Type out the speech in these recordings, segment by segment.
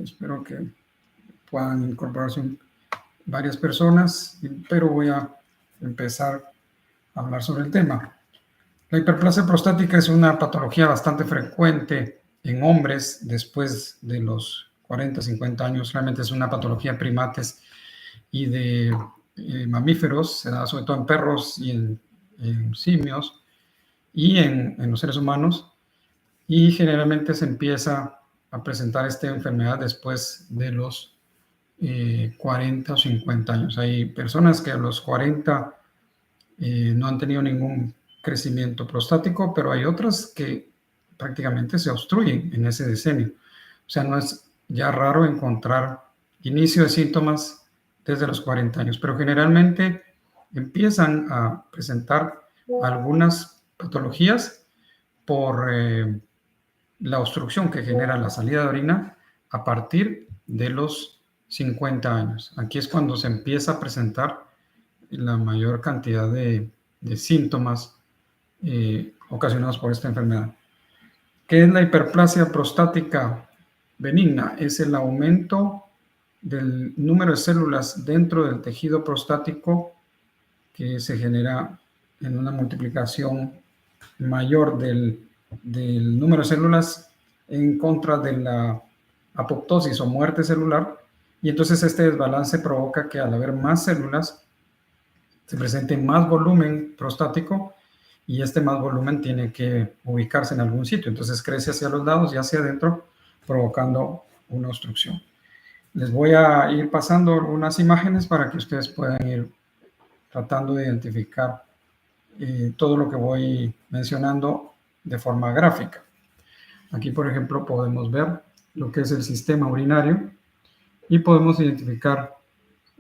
Espero que puedan incorporarse varias personas, pero voy a empezar a hablar sobre el tema. La hiperplasia prostática es una patología bastante frecuente en hombres después de los 40, 50 años. Realmente es una patología en primates y de mamíferos, se da sobre todo en perros y en simios y en los seres humanos. Y generalmente se empieza a presentar esta enfermedad después de los 40 o 50 años. Hay personas que a los 40 no han tenido ningún crecimiento prostático, pero hay otras que prácticamente se obstruyen en ese decenio. O sea, no es ya raro encontrar inicio de síntomas desde los 40 años, pero generalmente empiezan a presentar algunas patologías por la obstrucción que genera la salida de orina a partir de los 50 años. Aquí es cuando se empieza a presentar la mayor cantidad de síntomas ocasionados por esta enfermedad. ¿Qué es la hiperplasia prostática benigna? Es el aumento del número de células dentro del tejido prostático que se genera en una multiplicación mayor del número de células en contra de la apoptosis o muerte celular, y entonces este desbalance provoca que al haber más células se presente más volumen prostático, y este más volumen tiene que ubicarse en algún sitio, entonces crece hacia los lados y hacia adentro, provocando una obstrucción. Les voy a ir pasando unas imágenes para que ustedes puedan ir tratando de identificar todo lo que voy mencionando de forma gráfica. Aquí, por ejemplo, podemos ver lo que es el sistema urinario y podemos identificar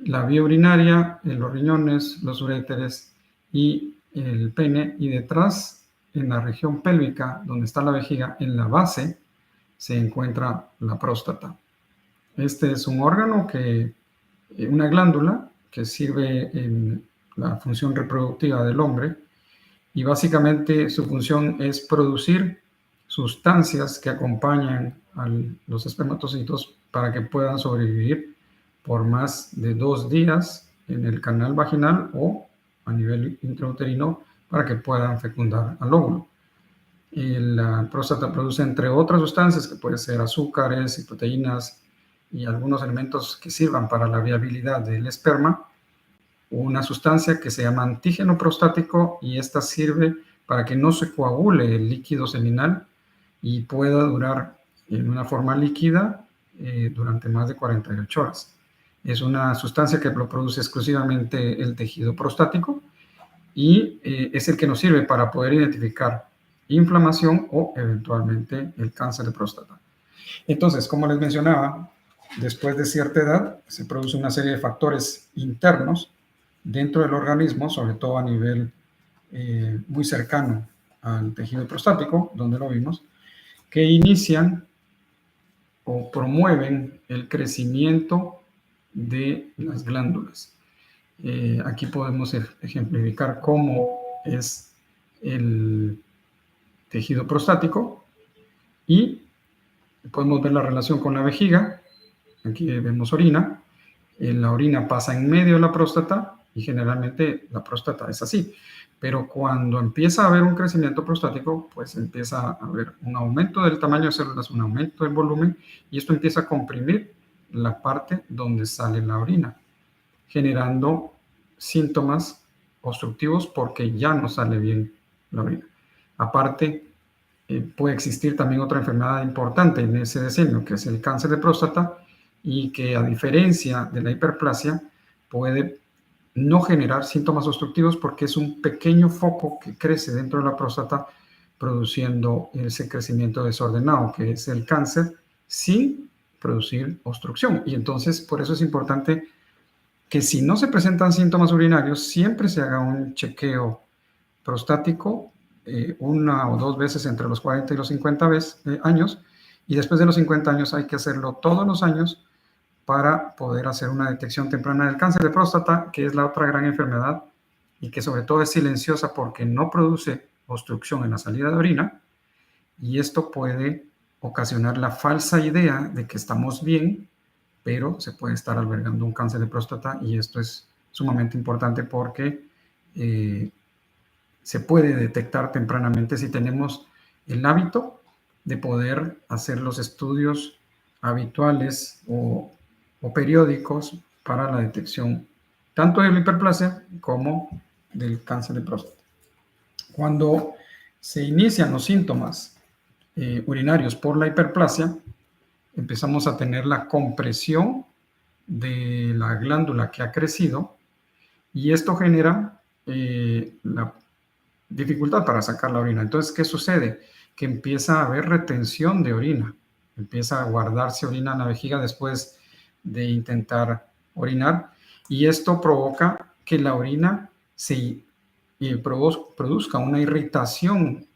la vía urinaria, los riñones, los uréteres y el pene, y detrás, en la región pélvica, donde está la vejiga, en la base, se encuentra la próstata. Este es un órgano una glándula que sirve en la función reproductiva del hombre, y básicamente su función es producir sustancias que acompañan a los espermatocitos para que puedan sobrevivir por más de 2 días en el canal vaginal o a nivel intrauterino para que puedan fecundar al óvulo. Y la próstata produce, entre otras sustancias, que pueden ser azúcares y proteínas y algunos elementos que sirvan para la viabilidad del esperma, una sustancia que se llama antígeno prostático, y esta sirve para que no se coagule el líquido seminal y pueda durar en una forma líquida durante más de 48 horas. Es una sustancia que lo produce exclusivamente el tejido prostático y es el que nos sirve para poder identificar inflamación o eventualmente el cáncer de próstata. Entonces, como les mencionaba, después de cierta edad se produce una serie de factores internos dentro del organismo, sobre todo a nivel muy cercano al tejido prostático, donde lo vimos, que inician o promueven el crecimiento de las glándulas. Aquí podemos ejemplificar cómo es el tejido prostático y podemos ver la relación con la vejiga. Aquí vemos orina. La orina pasa en medio de la próstata y generalmente la próstata es así. Pero cuando empieza a haber un crecimiento prostático, pues empieza a haber un aumento del tamaño de células, un aumento del volumen, y esto empieza a comprimir la parte donde sale la orina, generando síntomas obstructivos porque ya no sale bien la orina. Aparte, puede existir también otra enfermedad importante en ese decenio, que es el cáncer de próstata, y que, a diferencia de la hiperplasia, puede no generar síntomas obstructivos porque es un pequeño foco que crece dentro de la próstata produciendo ese crecimiento desordenado que es el cáncer, sin producir obstrucción. Y entonces, por eso es importante que, si no se presentan síntomas urinarios, siempre se haga un chequeo prostático 1 o 2 veces entre los 40 y los 50 años, y después de los 50 años hay que hacerlo todos los años para poder hacer una detección temprana del cáncer de próstata, que es la otra gran enfermedad y que sobre todo es silenciosa porque no produce obstrucción en la salida de orina, y esto puede ocasionar la falsa idea de que estamos bien, pero se puede estar albergando un cáncer de próstata, y esto es sumamente importante porque se puede detectar tempranamente si tenemos el hábito de poder hacer los estudios habituales o periódicos para la detección tanto de la hiperplasia como del cáncer de próstata. Cuando se inician los síntomas urinarios por la hiperplasia, empezamos a tener la compresión de la glándula que ha crecido, y esto genera la dificultad para sacar la orina. Entonces, ¿qué sucede? Que empieza a haber retención de orina, empieza a guardarse orina en la vejiga después de intentar orinar, y esto provoca que la orina produzca una irritación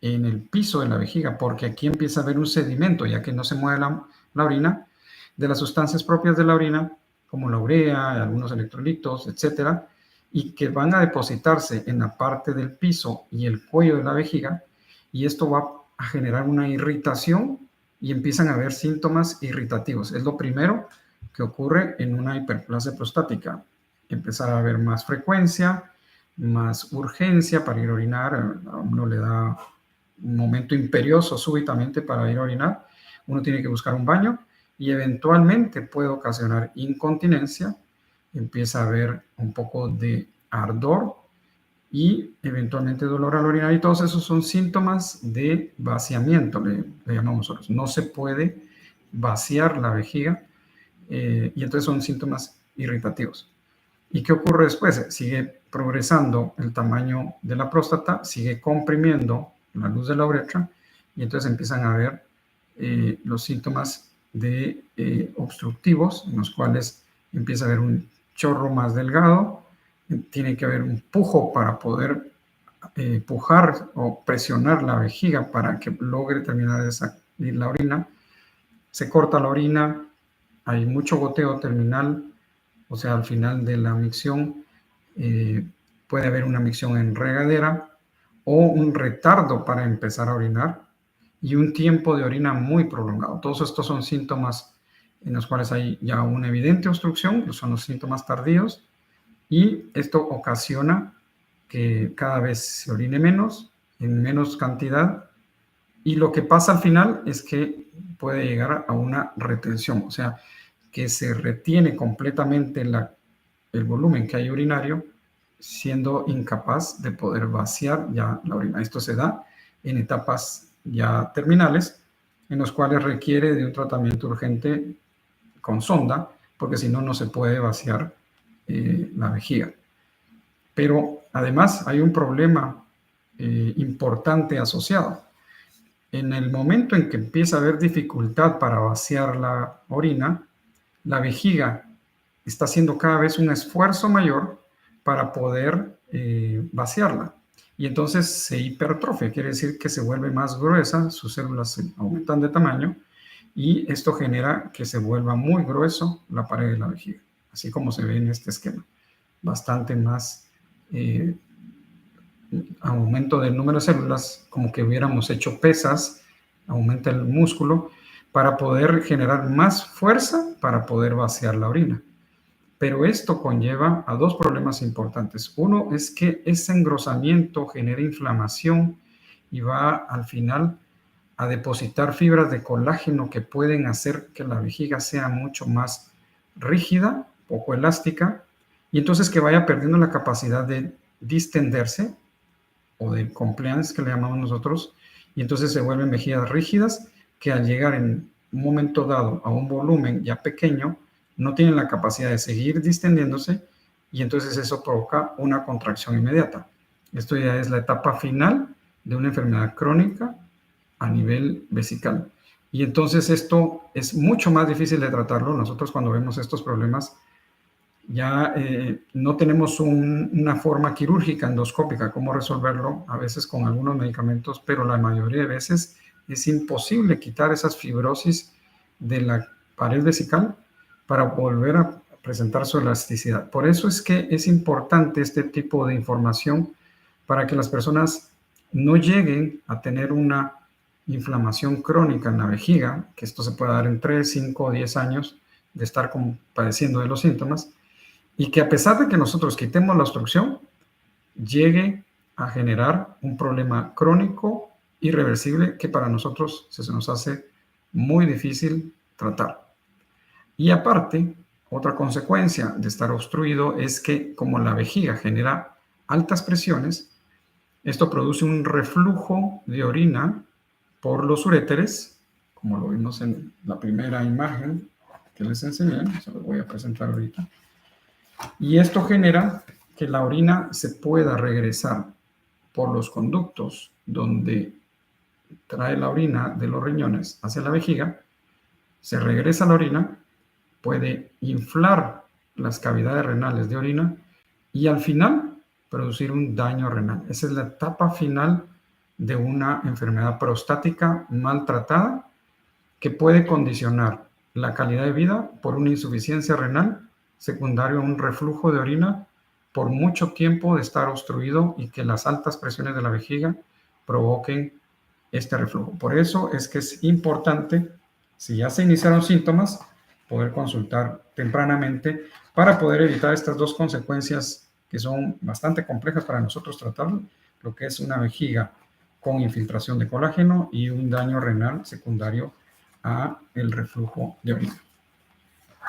en el piso de la vejiga, porque aquí empieza a haber un sedimento, ya que no se mueve la orina, de las sustancias propias de la orina, como la urea, algunos electrolitos, etcétera, y que van a depositarse en la parte del piso y el cuello de la vejiga, y esto va a generar una irritación y empiezan a haber síntomas irritativos. Es lo primero que ocurre en una hiperplasia prostática. Empezar a haber más frecuencia, más urgencia para ir a orinar, a uno le da un momento imperioso súbitamente para ir a orinar, uno tiene que buscar un baño y eventualmente puede ocasionar incontinencia, empieza a haber un poco de ardor y eventualmente dolor al orinar, y todos esos son síntomas de vaciamiento, le llamamos nosotros. No se puede vaciar la vejiga y entonces son síntomas irritativos. ¿Y qué ocurre después? Sigue progresando el tamaño de la próstata, sigue comprimiendo la luz de la uretra, y entonces empiezan a haber los síntomas de obstructivos, en los cuales empieza a haber un chorro más delgado, tiene que haber un pujo para poder pujar o presionar la vejiga para que logre terminar de salir la orina. Se corta la orina, hay mucho goteo terminal, o sea, al final de la micción puede haber una micción en regadera o un retardo para empezar a orinar y un tiempo de orina muy prolongado. Todos estos son síntomas en los cuales hay ya una evidente obstrucción, son los síntomas tardíos, y esto ocasiona que cada vez se orine menos, en menos cantidad, y lo que pasa al final es que puede llegar a una retención, o sea, que se retiene completamente el volumen que hay urinario, siendo incapaz de poder vaciar ya la orina. Esto se da en etapas ya terminales, en los cuales requiere de un tratamiento urgente con sonda, porque si no, no se puede vaciar la vejiga. Pero además hay un problema importante asociado. En el momento en que empieza a haber dificultad para vaciar la orina, la vejiga está haciendo cada vez un esfuerzo mayor para poder vaciarla. Y entonces se hipertrofia, quiere decir que se vuelve más gruesa, sus células aumentan de tamaño, y esto genera que se vuelva muy grueso la pared de la vejiga, así como se ve en este esquema. Bastante más aumento del número de células, como que hubiéramos hecho pesas, aumenta el músculo para poder generar más fuerza para poder vaciar la orina. Pero esto conlleva a dos problemas importantes. Uno es que ese engrosamiento genera inflamación y va al final a depositar fibras de colágeno que pueden hacer que la vejiga sea mucho más rígida, poco elástica, y entonces que vaya perdiendo la capacidad de distenderse o de compliance, que le llamamos nosotros, y entonces se vuelven vejigas rígidas que al llegar en un momento dado a un volumen ya pequeño, no tienen la capacidad de seguir distendiéndose, y entonces eso provoca una contracción inmediata. Esto ya es la etapa final de una enfermedad crónica a nivel vesical. Y entonces esto es mucho más difícil de tratarlo. Nosotros cuando vemos estos problemas ya no tenemos una forma quirúrgica endoscópica cómo resolverlo, a veces con algunos medicamentos, pero la mayoría de veces es imposible quitar esas fibrosis de la pared vesical para volver a presentar su elasticidad. Por eso es que es importante este tipo de información para que las personas no lleguen a tener una inflamación crónica en la vejiga, que esto se puede dar en 3, 5 o 10 años de estar padeciendo de los síntomas, y que a pesar de que nosotros quitemos la obstrucción, llegue a generar un problema crónico irreversible que para nosotros se nos hace muy difícil tratar. Y aparte, otra consecuencia de estar obstruido es que como la vejiga genera altas presiones, esto produce un reflujo de orina por los uréteres, como lo vimos en la primera imagen que les enseñé, se lo voy a presentar ahorita. Y esto genera que la orina se pueda regresar por los conductos donde trae la orina de los riñones hacia la vejiga, se regresa la orina, puede inflar las cavidades renales de orina y al final producir un daño renal. Esa es la etapa final de una enfermedad prostática maltratada que puede condicionar la calidad de vida por una insuficiencia renal secundario a un reflujo de orina por mucho tiempo de estar obstruido y que las altas presiones de la vejiga provoquen este reflujo. Por eso es que es importante, si ya se iniciaron síntomas, poder consultar tempranamente para poder evitar estas dos consecuencias que son bastante complejas para nosotros tratar, lo que es una vejiga con infiltración de colágeno y un daño renal secundario a el reflujo de orina.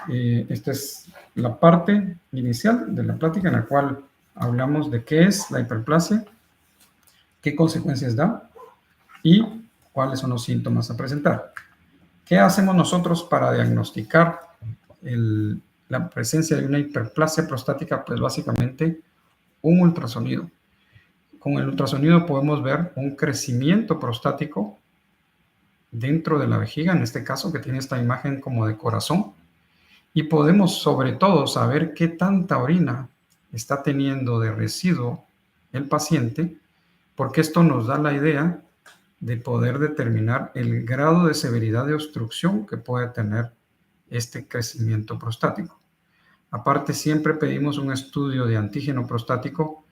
Esta es la parte inicial de la plática en la cual hablamos de qué es la hiperplasia, qué consecuencias da y cuáles son los síntomas a presentar. ¿Qué hacemos nosotros para diagnosticar la presencia de una hiperplasia prostática? Pues básicamente un ultrasonido. Con el ultrasonido podemos ver un crecimiento prostático dentro de la vejiga, en este caso que tiene esta imagen como de corazón, y podemos sobre todo saber qué tanta orina está teniendo de residuo el paciente, porque esto nos da la idea de poder determinar el grado de severidad de obstrucción que puede tener este crecimiento prostático. Aparte, siempre pedimos un estudio de antígeno prostático,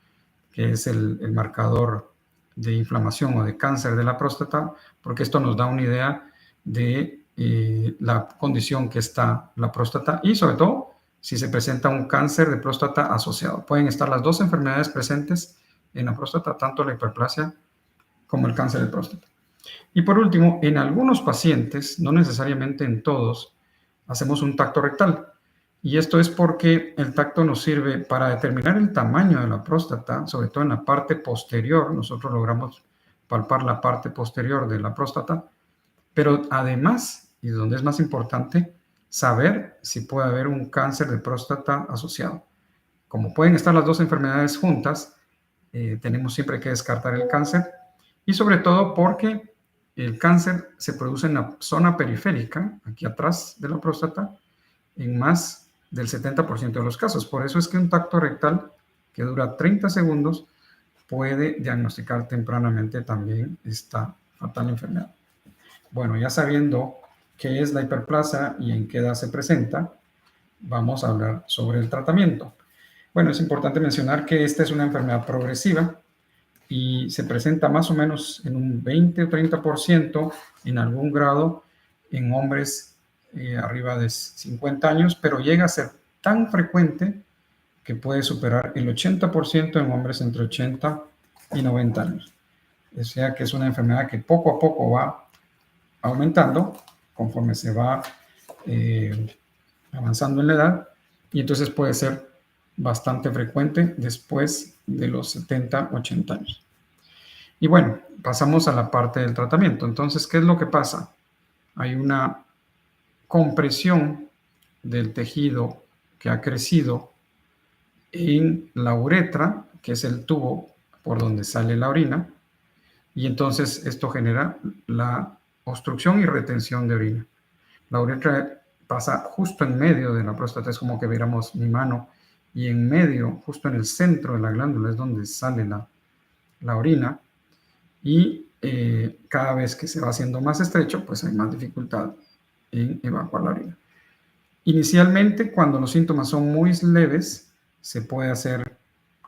que es el marcador de inflamación o de cáncer de la próstata, porque esto nos da una idea de la condición que está la próstata y sobre todo si se presenta un cáncer de próstata asociado. Pueden estar las dos enfermedades presentes en la próstata, tanto la hiperplasia como el cáncer de próstata. Y por último, en algunos pacientes, no necesariamente en todos, hacemos un tacto rectal. Y esto es porque el tacto nos sirve para determinar el tamaño de la próstata, sobre todo en la parte posterior. Nosotros logramos palpar la parte posterior de la próstata, pero además, y donde es más importante, saber si puede haber un cáncer de próstata asociado. Como pueden estar las dos enfermedades juntas, tenemos siempre que descartar el cáncer, y sobre todo porque el cáncer se produce en la zona periférica, aquí atrás de la próstata, en más del 70% de los casos. Por eso es que un tacto rectal que dura 30 segundos puede diagnosticar tempranamente también esta fatal enfermedad. Bueno, ya sabiendo qué es la hiperplasia y en qué edad se presenta, vamos a hablar sobre el tratamiento. Bueno, es importante mencionar que esta es una enfermedad progresiva y se presenta más o menos en un 20 o 30% en algún grado en hombres arriba de 50 años, pero llega a ser tan frecuente que puede superar el 80% en hombres entre 80 y 90 años. O sea que es una enfermedad que poco a poco va aumentando conforme se va avanzando en la edad y entonces puede ser bastante frecuente después de los 70, 80 años. Y bueno, pasamos a la parte del tratamiento. Entonces, ¿qué es lo que pasa? Hay una compresión del tejido que ha crecido en la uretra, que es el tubo por donde sale la orina, y entonces esto genera la obstrucción y retención de orina. La uretra pasa justo en medio de la próstata, es como que viéramos mi mano, y en medio, justo en el centro de la glándula, es donde sale la orina, y cada vez que se va haciendo más estrecho, pues hay más dificultad en evacuar la orina. Inicialmente, cuando los síntomas son muy leves, se puede hacer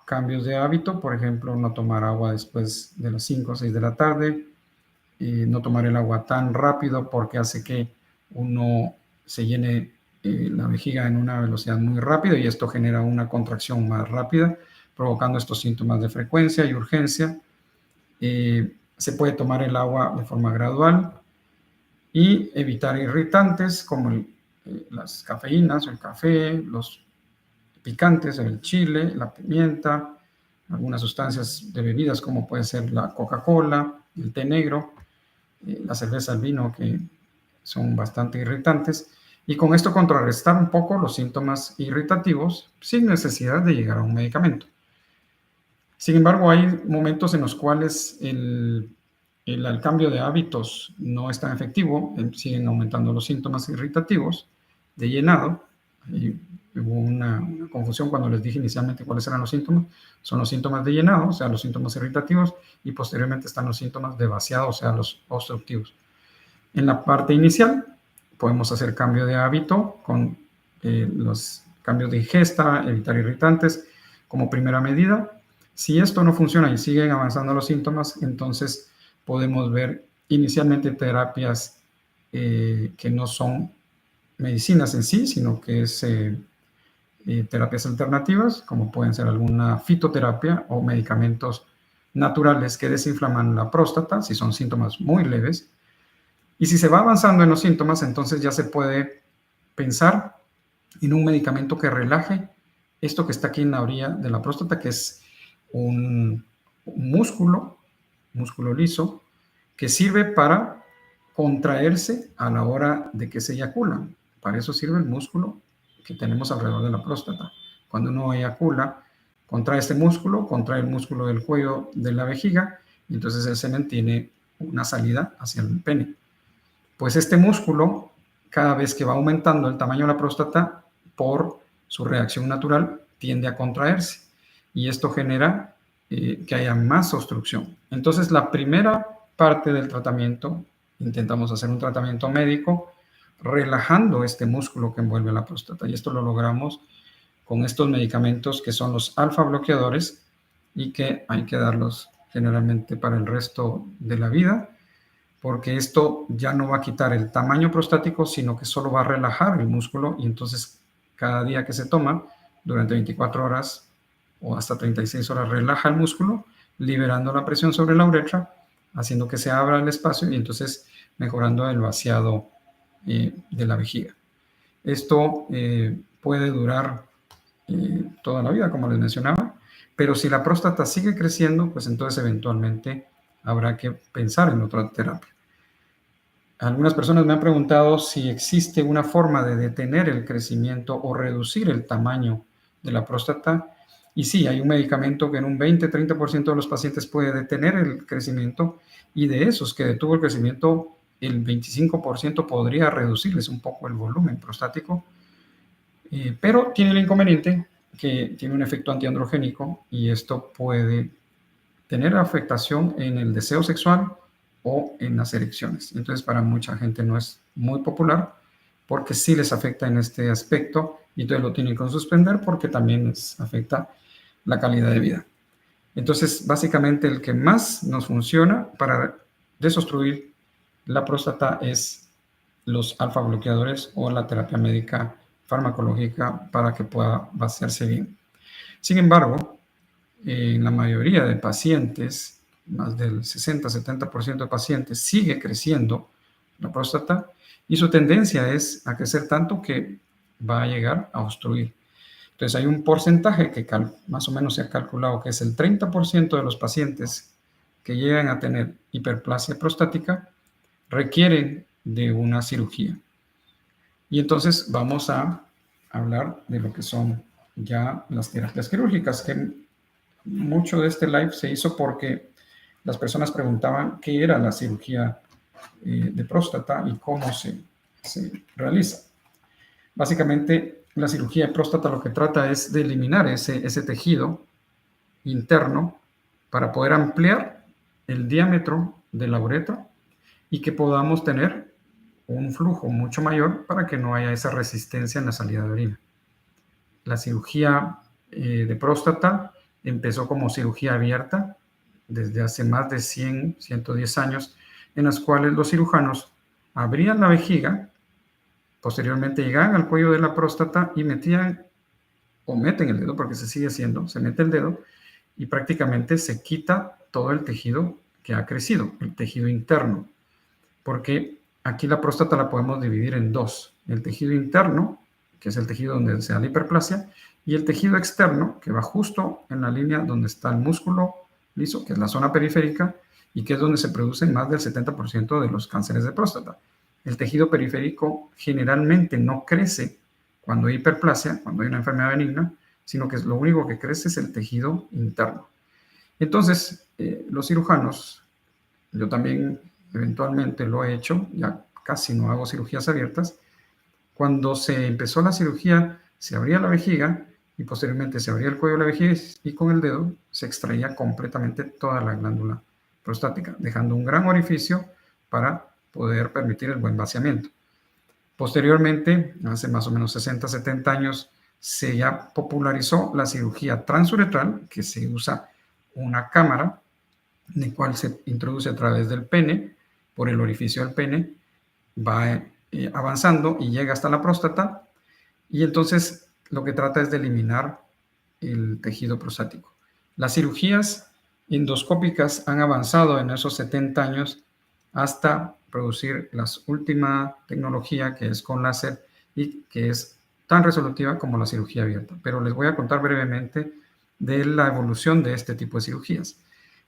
cambios de hábito, por ejemplo, no tomar agua después de las 5 o 6 de la tarde, no tomar el agua tan rápido porque hace que uno se llene la vejiga en una velocidad muy rápida y esto genera una contracción más rápida, provocando estos síntomas de frecuencia y urgencia. Se puede tomar el agua de forma gradual y evitar irritantes como las cafeínas, el café, los picantes, el chile, la pimienta, algunas sustancias de bebidas como puede ser la Coca-Cola, el té negro, la cerveza, el vino, que son bastante irritantes, y con esto contrarrestar un poco los síntomas irritativos sin necesidad de llegar a un medicamento. Sin embargo, hay momentos en los cuales el cambio de hábitos no es tan efectivo, siguen aumentando los síntomas irritativos de llenado. Hubo una confusión cuando les dije inicialmente cuáles eran los síntomas. Son los síntomas de llenado, o sea, los síntomas irritativos, y posteriormente están los síntomas de vaciado, o sea, los obstructivos. En la parte inicial podemos hacer cambio de hábito con los cambios de ingesta, evitar irritantes como primera medida. Si esto no funciona y siguen avanzando los síntomas, entonces podemos ver inicialmente terapias que no son medicinas en sí, sino que es terapias alternativas, como pueden ser alguna fitoterapia o medicamentos naturales que desinflaman la próstata, si son síntomas muy leves. Y si se va avanzando en los síntomas, entonces ya se puede pensar en un medicamento que relaje esto que está aquí en la orilla de la próstata, que es un músculo liso, que sirve para contraerse a la hora de que se eyacula. Para eso sirve el músculo que tenemos alrededor de la próstata. Cuando uno eyacula, contrae este músculo, contrae el músculo del cuello de la vejiga, y entonces el semen tiene una salida hacia el pene. Pues este músculo, cada vez que va aumentando el tamaño de la próstata, por su reacción natural, tiende a contraerse. Y esto genera que haya más obstrucción. Entonces, la primera parte del tratamiento, intentamos hacer un tratamiento médico relajando este músculo que envuelve la próstata. Y esto lo logramos con estos medicamentos que son los alfa bloqueadores y que hay que darlos generalmente para el resto de la vida, porque esto ya no va a quitar el tamaño prostático, sino que solo va a relajar el músculo, y entonces cada día que se toma, durante 24 horas o hasta 36 horas, relaja el músculo, liberando la presión sobre la uretra, haciendo que se abra el espacio y entonces mejorando el vaciado de la vejiga. Esto puede durar toda la vida, como les mencionaba, pero si la próstata sigue creciendo, pues entonces eventualmente habrá que pensar en otra terapia. Algunas personas me han preguntado si existe una forma de detener el crecimiento o reducir el tamaño de la próstata. Y sí, hay un medicamento que en un 20-30% de los pacientes puede detener el crecimiento, y de esos que detuvo el crecimiento, el 25% podría reducirles un poco el volumen prostático, pero tiene el inconveniente que tiene un efecto antiandrogénico y esto puede tener afectación en el deseo sexual o en las erecciones. Entonces, para mucha gente no es muy popular porque sí les afecta en este aspecto y entonces lo tienen que suspender porque también les afecta la calidad de vida. Entonces, básicamente el que más nos funciona para desobstruir la próstata es los alfa bloqueadores o la terapia médica farmacológica para que pueda vaciarse bien. Sin embargo, en la mayoría de pacientes, más del 60-70% de pacientes, sigue creciendo la próstata y su tendencia es a crecer tanto que va a llegar a obstruir. Entonces hay un porcentaje que más o menos se ha calculado que es el 30% de los pacientes que llegan a tener hiperplasia prostática requieren de una cirugía. Y entonces vamos a hablar de lo que son ya las terapias quirúrgicas, que mucho de este live se hizo porque las personas preguntaban qué era la cirugía de próstata y cómo se realiza. Básicamente, la cirugía de próstata lo que trata es de eliminar ese tejido interno para poder ampliar el diámetro de la uretra y que podamos tener un flujo mucho mayor para que no haya esa resistencia en la salida de orina. La cirugía de próstata empezó como cirugía abierta desde hace más de 100, 110 años, en las cuales los cirujanos abrían la vejiga, posteriormente llegaban al cuello de la próstata y metían o meten el dedo, porque se sigue haciendo, se mete el dedo y prácticamente se quita todo el tejido que ha crecido, el tejido interno, porque aquí la próstata la podemos dividir en dos: el tejido interno, que es el tejido donde se da la hiperplasia, y el tejido externo, que va justo en la línea donde está el músculo liso, que es la zona periférica, y que es donde se producen más del 70% de los cánceres de próstata. El tejido periférico generalmente no crece cuando hay hiperplasia, cuando hay una enfermedad benigna, sino que lo único que crece es el tejido interno. Entonces, los cirujanos, yo también eventualmente lo he hecho, ya casi no hago cirugías abiertas. Cuando se empezó la cirugía, se abría la vejiga y posteriormente se abría el cuello de la vejiga y con el dedo se extraía completamente toda la glándula prostática, dejando un gran orificio para poder permitir el buen vaciamiento. Posteriormente, hace más o menos 60, 70 años, se ya popularizó la cirugía transuretral, que se usa una cámara en la cual se introduce a través del pene, por el orificio del pene, va avanzando y llega hasta la próstata, y entonces lo que trata es de eliminar el tejido prostático. Las cirugías endoscópicas han avanzado en esos 70 años hasta producir la última tecnología, que es con láser y que es tan resolutiva como la cirugía abierta. Pero les voy a contar brevemente de la evolución de este tipo de cirugías.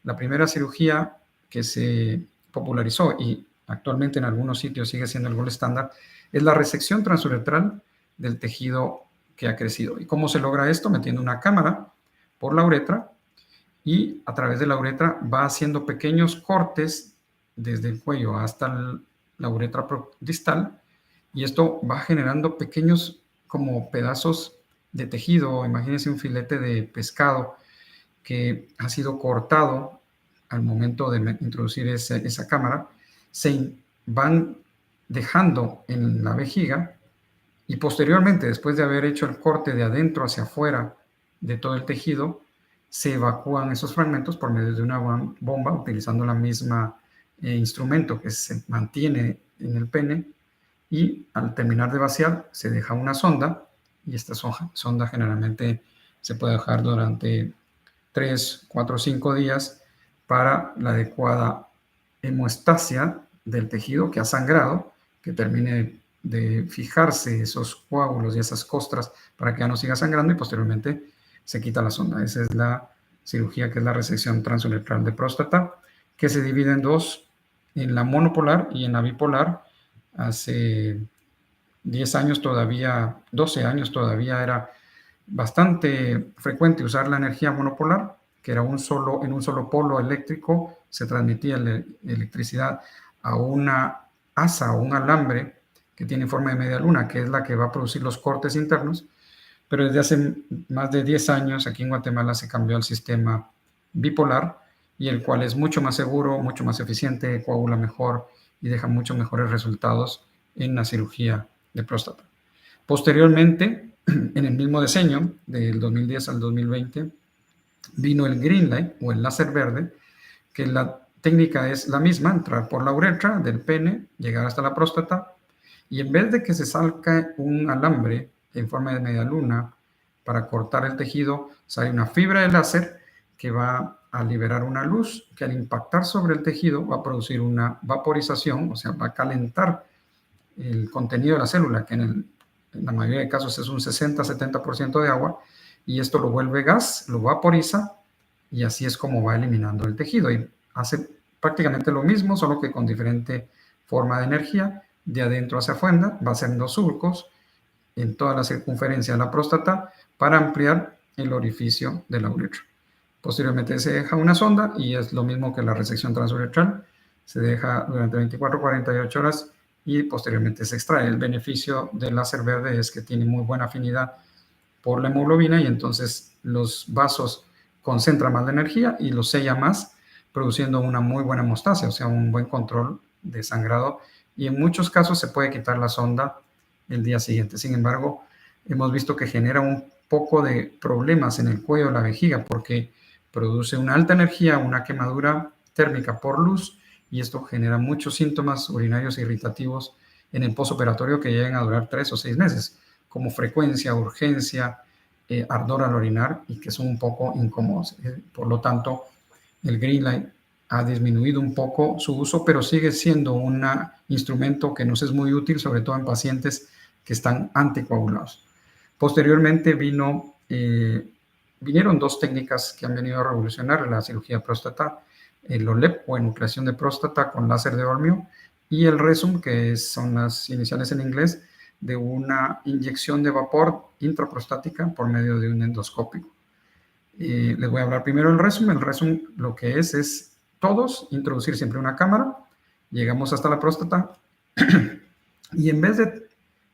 La primera cirugía que se popularizó y actualmente en algunos sitios sigue siendo el gold estándar es la resección transuretral del tejido que ha crecido. ¿Y cómo se logra esto? Metiendo una cámara por la uretra, y a través de la uretra va haciendo pequeños cortes desde el cuello hasta la uretra distal, y esto va generando pequeños como pedazos de tejido. Imagínense un filete de pescado que ha sido cortado al momento de introducir esa cámara, se van dejando en la vejiga, y posteriormente, después de haber hecho el corte de adentro hacia afuera de todo el tejido, se evacúan esos fragmentos por medio de una bomba utilizando la misma instrumento que se mantiene en el pene, y al terminar de vaciar se deja una sonda, y esta sonda generalmente se puede dejar durante 3, 4, 5 días para la adecuada hemostasia del tejido que ha sangrado, que termine de fijarse esos coágulos y esas costras para que ya no siga sangrando, y posteriormente se quita la sonda. Esa es la cirugía, que es la resección transuretral de próstata, que se divide en dos: en la monopolar y en la bipolar. Hace 10 años todavía, 12 años todavía era bastante frecuente usar la energía monopolar, que era en un solo polo eléctrico se transmitía la electricidad a una asa o un alambre que tiene forma de media luna, que es la que va a producir los cortes internos. Pero desde hace más de 10 años aquí en Guatemala se cambió al sistema bipolar, y el cual es mucho más seguro, mucho más eficiente, coagula mejor y deja muchos mejores resultados en la cirugía de próstata. Posteriormente, en el mismo diseño, del 2010 al 2020, vino el green light o el láser verde, que la técnica es la misma: entrar por la uretra del pene, llegar hasta la próstata, y en vez de que se salga un alambre en forma de media luna para cortar el tejido, sale una fibra de láser que va a liberar una luz que al impactar sobre el tejido va a producir una vaporización, o sea, va a calentar el contenido de la célula, que en la mayoría de casos es un 60-70% de agua, y esto lo vuelve gas, lo vaporiza, y así es como va eliminando el tejido. Y hace prácticamente lo mismo, solo que con diferente forma de energía. De adentro hacia afuera va haciendo surcos en toda la circunferencia de la próstata para ampliar el orificio de la uretra. Posteriormente se deja una sonda, y es lo mismo que la resección transuretral: se deja durante 24-48 horas y posteriormente se extrae. El beneficio del láser verde es que tiene muy buena afinidad por la hemoglobina, y entonces los vasos concentran más la energía y los sella más, produciendo una muy buena hemostasia, o sea, un buen control de sangrado, y en muchos casos se puede quitar la sonda el día siguiente. Sin embargo, hemos visto que genera un poco de problemas en el cuello de la vejiga, porque produce una alta energía, una quemadura térmica por luz, y esto genera muchos síntomas urinarios irritativos en el postoperatorio que llegan a durar 3 o 6 meses, como frecuencia, urgencia, ardor al orinar y que son un poco incómodos. Por lo tanto, el Green Light ha disminuido un poco su uso, pero sigue siendo un instrumento que nos es muy útil, sobre todo en pacientes que están anticoagulados. Posteriormente vinieron dos técnicas que han venido a revolucionar la cirugía de próstata, el OLEP o enucleación de próstata con láser de Olmio y el RESUM, que son las iniciales en inglés, de una inyección de vapor intraprostática por medio de un endoscópico. Les voy a hablar primero del RESUM. El RESUM lo que es todos introducir siempre una cámara, llegamos hasta la próstata y en vez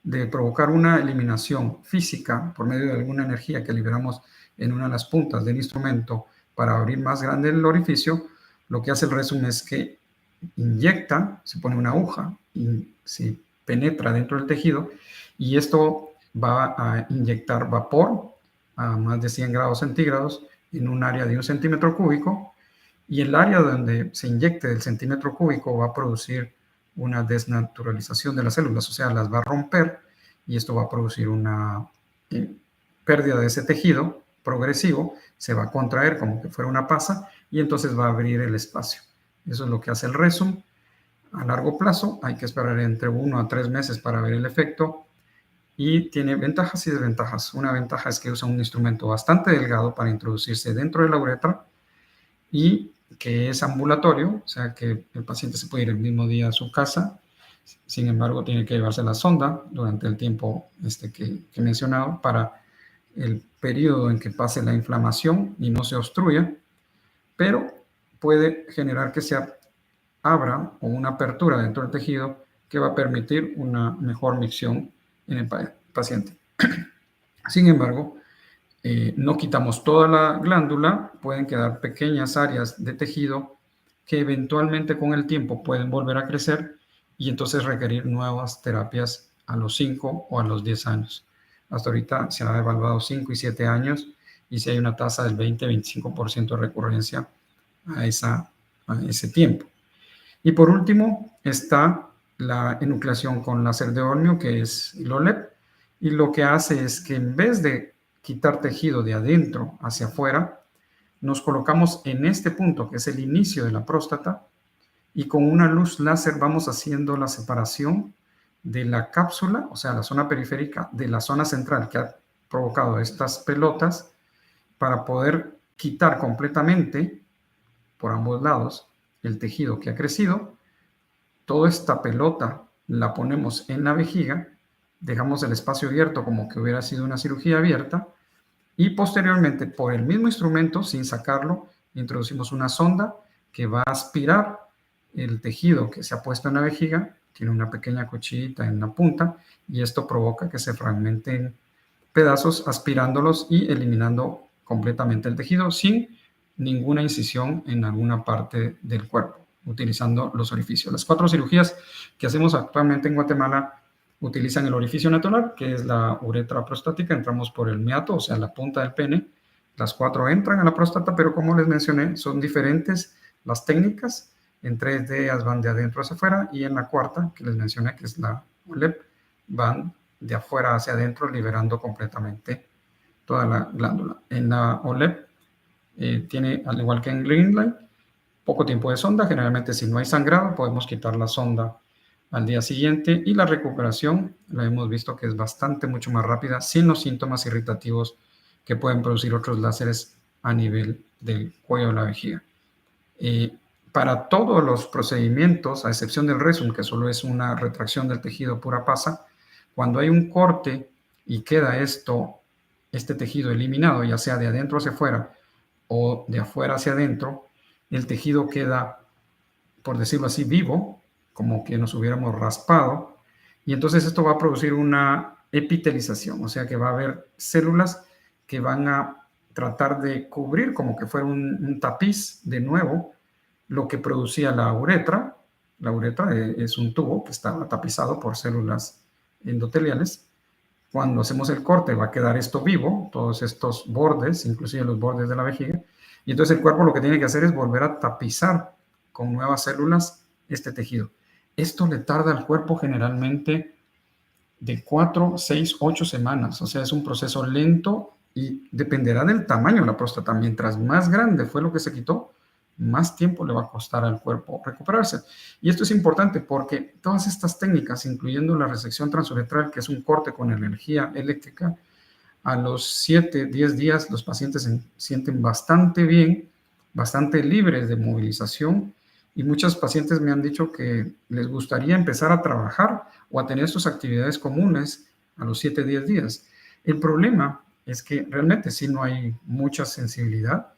de provocar una eliminación física por medio de alguna energía que liberamos en una de las puntas del instrumento para abrir más grande el orificio, lo que hace el RESUM es que inyecta, se pone una aguja y se penetra dentro del tejido y esto va a inyectar vapor a más de 100 grados centígrados en un área de 1 centímetro cúbico y el área donde se inyecte del centímetro cúbico va a producir una desnaturalización de las células, o sea, las va a romper y esto va a producir una pérdida de ese tejido progresivo, se va a contraer como que fuera una pasa y entonces va a abrir el espacio. Eso es lo que hace el RESUM. A largo plazo hay que esperar entre 1 a 3 meses para ver el efecto y tiene ventajas y desventajas. Una ventaja es que usa un instrumento bastante delgado para introducirse dentro de la uretra y que es ambulatorio, o sea que el paciente se puede ir el mismo día a su casa, sin embargo tiene que llevarse la sonda durante el tiempo que he mencionado para el periodo en que pase la inflamación y no se obstruya, pero puede generar que se abra o una apertura dentro del tejido que va a permitir una mejor micción en el paciente. Sin embargo, no quitamos toda la glándula, pueden quedar pequeñas áreas de tejido que eventualmente con el tiempo pueden volver a crecer y entonces requerir nuevas terapias a los 5 o a los 10 años. Hasta ahorita se ha evaluado 5 y 7 años y si hay una tasa del 20-25% de recurrencia a ese tiempo. Y por último está la enucleación con láser de Olmio, que es el OLEP, y lo que hace es que en vez de quitar tejido de adentro hacia afuera, nos colocamos en este punto, que es el inicio de la próstata, y con una luz láser vamos haciendo la separación de la cápsula, o sea, la zona periférica, de la zona central que ha provocado estas pelotas, para poder quitar completamente, por ambos lados, el tejido que ha crecido. Toda esta pelota la ponemos en la vejiga, dejamos el espacio abierto como que hubiera sido una cirugía abierta y posteriormente por el mismo instrumento, sin sacarlo, introducimos una sonda que va a aspirar el tejido que se ha puesto en la vejiga, tiene una pequeña cuchillita en la punta y esto provoca que se fragmenten pedazos aspirándolos y eliminando completamente el tejido sin ninguna incisión en alguna parte del cuerpo, utilizando los orificios. Las 4 cirugías que hacemos actualmente en Guatemala utilizan el orificio natural, que es la uretra prostática. Entramos por el meato, o sea, la punta del pene. Las 4 entran a la próstata, pero como les mencioné, son diferentes las técnicas. En 3 de ellas van de adentro hacia afuera y en la cuarta, que les mencioné, que es la OLEP, van de afuera hacia adentro, liberando completamente toda la glándula. En la OLEP tiene, al igual que en Green Light, poco tiempo de sonda. Generalmente, si no hay sangrado, podemos quitar la sonda al día siguiente y la recuperación la hemos visto que es mucho más rápida, sin los síntomas irritativos que pueden producir otros láseres a nivel del cuello de la vejiga. Para todos los procedimientos, a excepción del RESUM, que solo es una retracción del tejido pura pasa, cuando hay un corte y queda este tejido eliminado, ya sea de adentro hacia afuera o de afuera hacia adentro, el tejido queda, por decirlo así, vivo, como que nos hubiéramos raspado, y entonces esto va a producir una epitelización, o sea que va a haber células que van a tratar de cubrir como que fuera un tapiz de nuevo lo que producía la uretra. La uretra es un tubo que está tapizado por células endoteliales. Cuando hacemos el corte va a quedar esto vivo, todos estos bordes, inclusive los bordes de la vejiga, y entonces el cuerpo lo que tiene que hacer es volver a tapizar con nuevas células este tejido. Esto le tarda al cuerpo generalmente de 4, 6, 8 semanas. O sea, es un proceso lento y dependerá del tamaño de la próstata. Mientras más grande fue lo que se quitó, más tiempo le va a costar al cuerpo recuperarse. Y esto es importante porque todas estas técnicas, incluyendo la resección transuretral, que es un corte con energía eléctrica, a los 7, 10 días los pacientes se sienten bastante bien, bastante libres de movilización, y muchos pacientes me han dicho que les gustaría empezar a trabajar o a tener sus actividades comunes a los 7, 10 días. El problema es que realmente sí no hay mucha sensibilidad.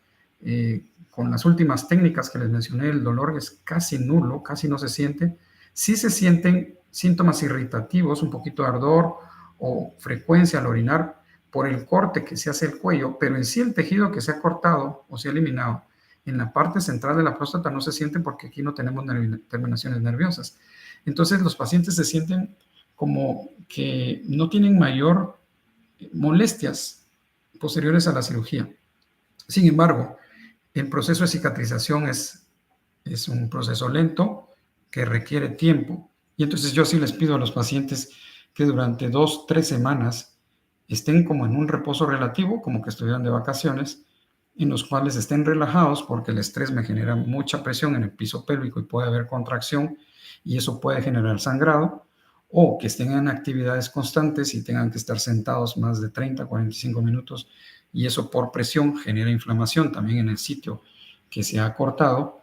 Con las últimas técnicas que les mencioné, el dolor es casi nulo, casi no se siente. Sí se sienten síntomas irritativos, un poquito de ardor o frecuencia al orinar por el corte que se hace el cuello, pero en sí el tejido que se ha cortado o se ha eliminado en la parte central de la próstata no se siente porque aquí no tenemos terminaciones nerviosas. Entonces los pacientes se sienten como que no tienen mayor molestias posteriores a la cirugía. Sin embargo, el proceso de cicatrización es un proceso lento que requiere tiempo. Y entonces yo sí les pido a los pacientes que durante 2, 3 semanas estén como en un reposo relativo, como que estuvieran de vacaciones, en los cuales estén relajados porque el estrés me genera mucha presión en el piso pélvico y puede haber contracción y eso puede generar sangrado, o que estén en actividades constantes y tengan que estar sentados más de 30, 45 minutos y eso por presión genera inflamación también en el sitio que se ha cortado,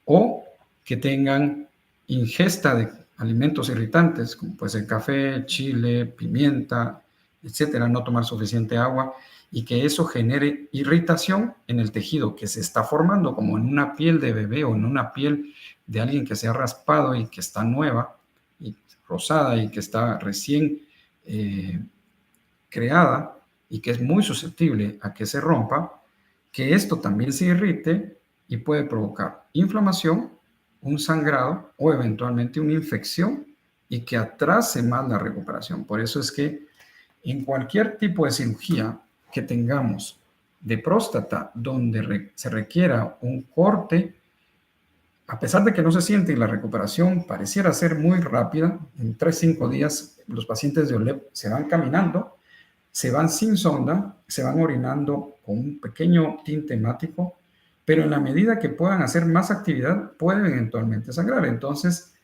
o que tengan ingesta de alimentos irritantes como puede ser café, chile, pimienta, etcétera, no tomar suficiente agua y que eso genere irritación en el tejido que se está formando, como en una piel de bebé o en una piel de alguien que se ha raspado y que está nueva y rosada y que está recién creada y que es muy susceptible a que se rompa, que esto también se irrite y puede provocar inflamación, un sangrado o eventualmente una infección y que atrase más la recuperación. Por eso es que en cualquier tipo de cirugía que tengamos de próstata donde se requiera un corte, a pesar de que no se siente y la recuperación pareciera ser muy rápida, en 3, 5 días los pacientes de OLEP se van caminando, se van sin sonda, se van orinando con un pequeño tinte hemático, pero en la medida que puedan hacer más actividad, pueden eventualmente sangrar. Entonces,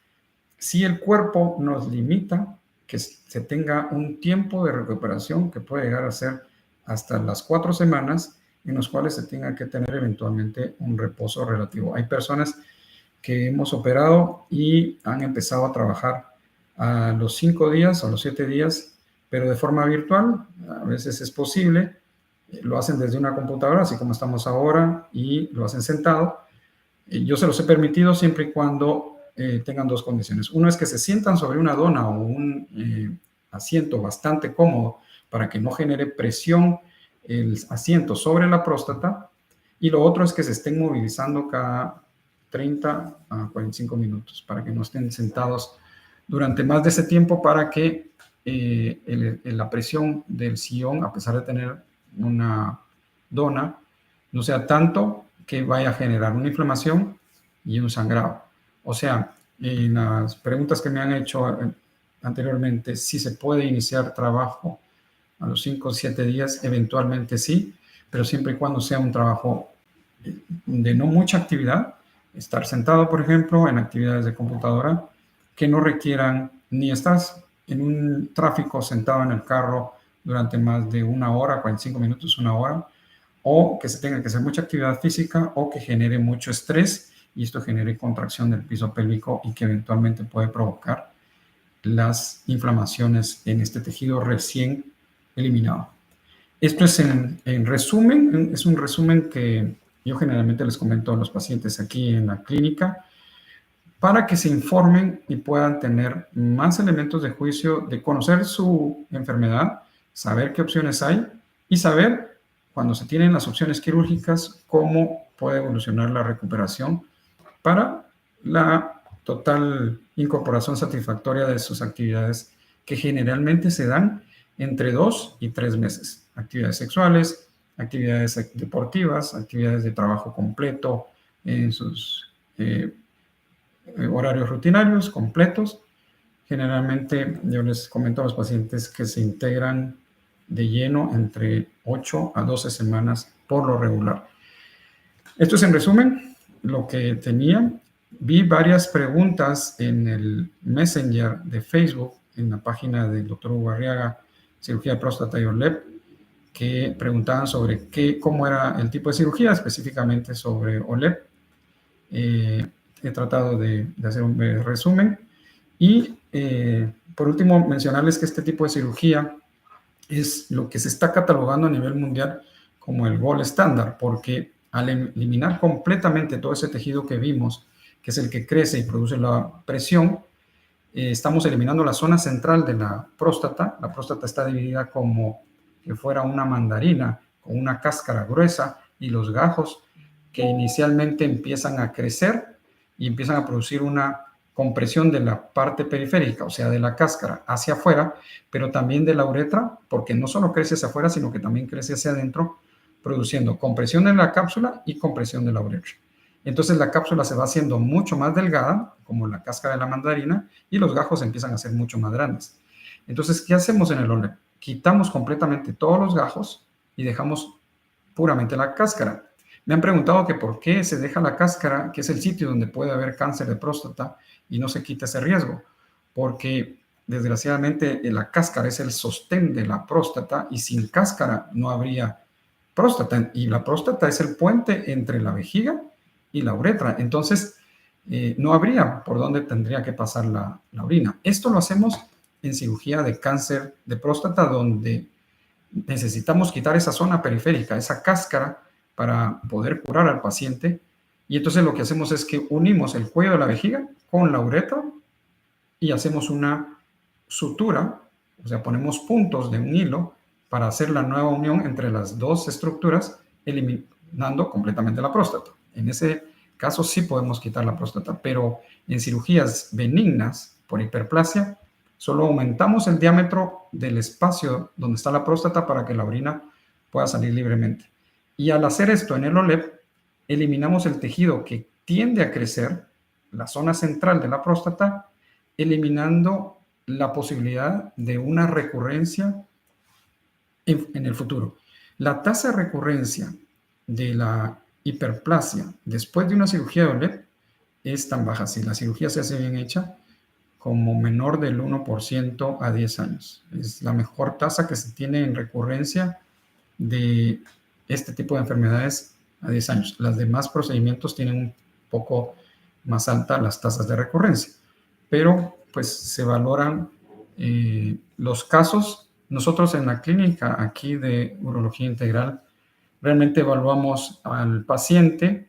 si el cuerpo nos limita, que se tenga un tiempo de recuperación que puede llegar a ser hasta las 4 semanas, en los cuales se tenga que tener eventualmente un reposo relativo. Hay personas que hemos operado y han empezado a trabajar a los 5 días, a los 7 días, pero de forma virtual, a veces es posible, lo hacen desde una computadora, así como estamos ahora, y lo hacen sentado. Yo se los he permitido siempre y cuando tengan dos condiciones. Uno es que se sientan sobre una dona o un asiento bastante cómodo para que no genere presión el asiento sobre la próstata, y lo otro es que se estén movilizando cada 30 a 45 minutos para que no estén sentados durante más de ese tiempo, para que la presión del sillón, a pesar de tener una dona, no sea tanto que vaya a generar una inflamación y un sangrado. O sea, en las preguntas que me han hecho anteriormente, si se puede iniciar trabajo a los 5 o 7 días, eventualmente sí, pero siempre y cuando sea un trabajo de no mucha actividad, estar sentado, por ejemplo, en actividades de computadora que no requieran ni estás en un tráfico sentado en el carro durante más de una hora, 45 minutos, una hora, o que se tenga que hacer mucha actividad física o que genere mucho estrés y esto genere contracción del piso pélvico y que eventualmente puede provocar las inflamaciones en este tejido recién eliminado. Esto es en resumen, es un resumen que yo generalmente les comento a los pacientes aquí en la clínica para que se informen y puedan tener más elementos de juicio, de conocer su enfermedad, saber qué opciones hay y saber, cuando se tienen las opciones quirúrgicas, cómo puede evolucionar la recuperación para la total incorporación satisfactoria de sus actividades, que generalmente se dan entre 2 y 3 meses. Actividades sexuales, actividades deportivas, actividades de trabajo completo en sus horarios rutinarios completos. Generalmente yo les comento a los pacientes que se integran de lleno entre 8 a 12 semanas por lo regular. Esto es en resumen lo que tenía. Vi varias preguntas en el Messenger de Facebook, en la página del Dr. Hugo Arriaga, cirugía de próstata y OLEP, que preguntaban sobre cómo era el tipo de cirugía, específicamente sobre OLEP. He tratado de hacer un resumen. Y por último, mencionarles que este tipo de cirugía es lo que se está catalogando a nivel mundial como el gold estándar, porque al eliminar completamente todo ese tejido que vimos, que es el que crece y produce la presión, estamos eliminando la zona central de la próstata. La próstata está dividida como que fuera una mandarina, con una cáscara gruesa y los gajos que inicialmente empiezan a crecer y empiezan a producir una compresión de la parte periférica, o sea, de la cáscara hacia afuera, pero también de la uretra, porque no solo crece hacia afuera, sino que también crece hacia adentro, produciendo compresión en la cápsula y compresión de la uretra. Entonces la cápsula se va haciendo mucho más delgada, como la cáscara de la mandarina, y los gajos empiezan a ser mucho más grandes. Entonces, ¿qué hacemos en el OLEP? Quitamos completamente todos los gajos y dejamos puramente la cáscara. Me han preguntado que por qué se deja la cáscara, que es el sitio donde puede haber cáncer de próstata, y no se quita ese riesgo, porque desgraciadamente la cáscara es el sostén de la próstata y sin cáscara no habría próstata, y la próstata es el puente entre la vejiga y la uretra. Entonces, no habría por dónde tendría que pasar la orina. Esto lo hacemos en cirugía de cáncer de próstata, donde necesitamos quitar esa zona periférica, esa cáscara, para poder curar al paciente. Y entonces lo que hacemos es que unimos el cuello de la vejiga con la uretra y hacemos una sutura, o sea, ponemos puntos de un hilo para hacer la nueva unión entre las dos estructuras, eliminando completamente la próstata. En ese caso sí podemos quitar la próstata, pero en cirugías benignas por hiperplasia, solo aumentamos el diámetro del espacio donde está la próstata para que la orina pueda salir libremente. Y al hacer esto en el OLEP, eliminamos el tejido que tiende a crecer, la zona central de la próstata, eliminando la posibilidad de una recurrencia en el futuro. La tasa de recurrencia de la hiperplasia después de una cirugía de OLEP es tan baja, si la cirugía se hace bien hecha, como menor del 1% a 10 años. Es la mejor tasa que se tiene en recurrencia de este tipo de enfermedades a 10 años. Las demás procedimientos tienen un poco más altas las tasas de recurrencia, pero pues se valoran los casos. Nosotros en la clínica aquí de urología integral realmente evaluamos al paciente,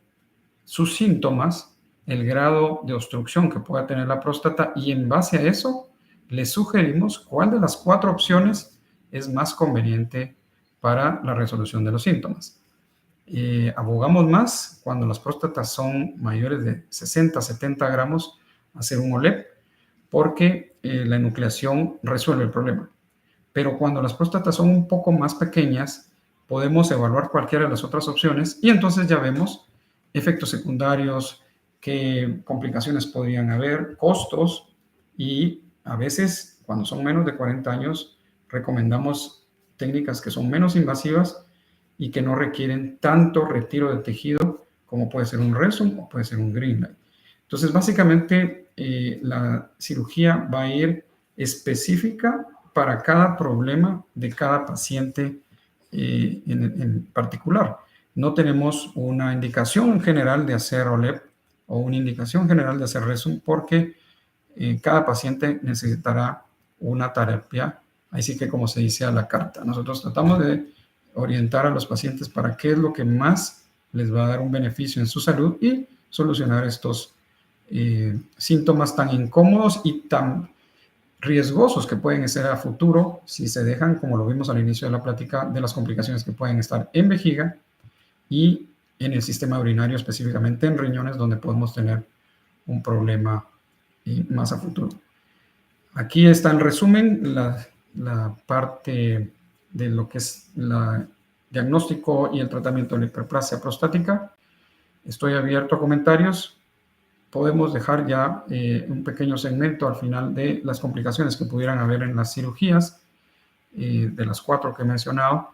sus síntomas, el grado de obstrucción que pueda tener la próstata, y en base a eso le sugerimos cuál de las 4 opciones es más conveniente para la resolución de los síntomas. Abogamos más cuando las próstatas son mayores de 60 a 70 gramos hacer un OLEP, porque la enucleación resuelve el problema. Pero cuando las próstatas son un poco más pequeñas, podemos evaluar cualquiera de las otras opciones y entonces ya vemos efectos secundarios, qué complicaciones podrían haber, costos, y a veces cuando son menos de 40 años recomendamos técnicas que son menos invasivas y que no requieren tanto retiro de tejido como puede ser un Rezum o puede ser un Greenlight. Entonces, básicamente, la cirugía va a ir específica para cada problema de cada paciente en particular. No tenemos una indicación general de hacer OLEP o una indicación general de hacer Rezum, porque cada paciente necesitará una terapia, así que como se dice a la carta. Nosotros tratamos de orientar a los pacientes para qué es lo que más les va a dar un beneficio en su salud y solucionar estos síntomas tan incómodos y tan riesgosos que pueden ser a futuro si se dejan, como lo vimos al inicio de la plática, de las complicaciones que pueden estar en vejiga y en el sistema urinario, específicamente en riñones, donde podemos tener un problema más a futuro. Aquí está en resumen la parte de lo que es el diagnóstico y el tratamiento de la hiperplasia prostática. Estoy abierto a comentarios. podemos dejar ya un pequeño segmento al final de las complicaciones que pudieran haber en las cirugías, de las 4 que he mencionado,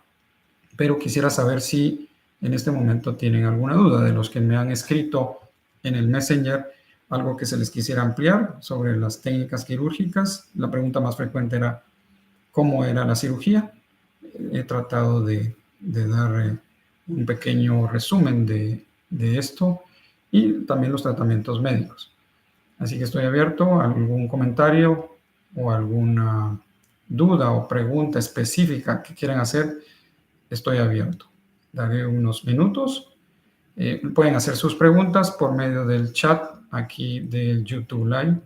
pero quisiera saber si en este momento tienen alguna duda de los que me han escrito en el Messenger, algo que se les quisiera ampliar sobre las técnicas quirúrgicas. La pregunta más frecuente era cómo era la cirugía. He tratado de dar un pequeño resumen de esto y también los tratamientos médicos. Así que estoy abierto a algún comentario o alguna duda o pregunta específica que quieran hacer. Estoy abierto. Daré unos minutos. Pueden hacer sus preguntas por medio del chat aquí del YouTube Live.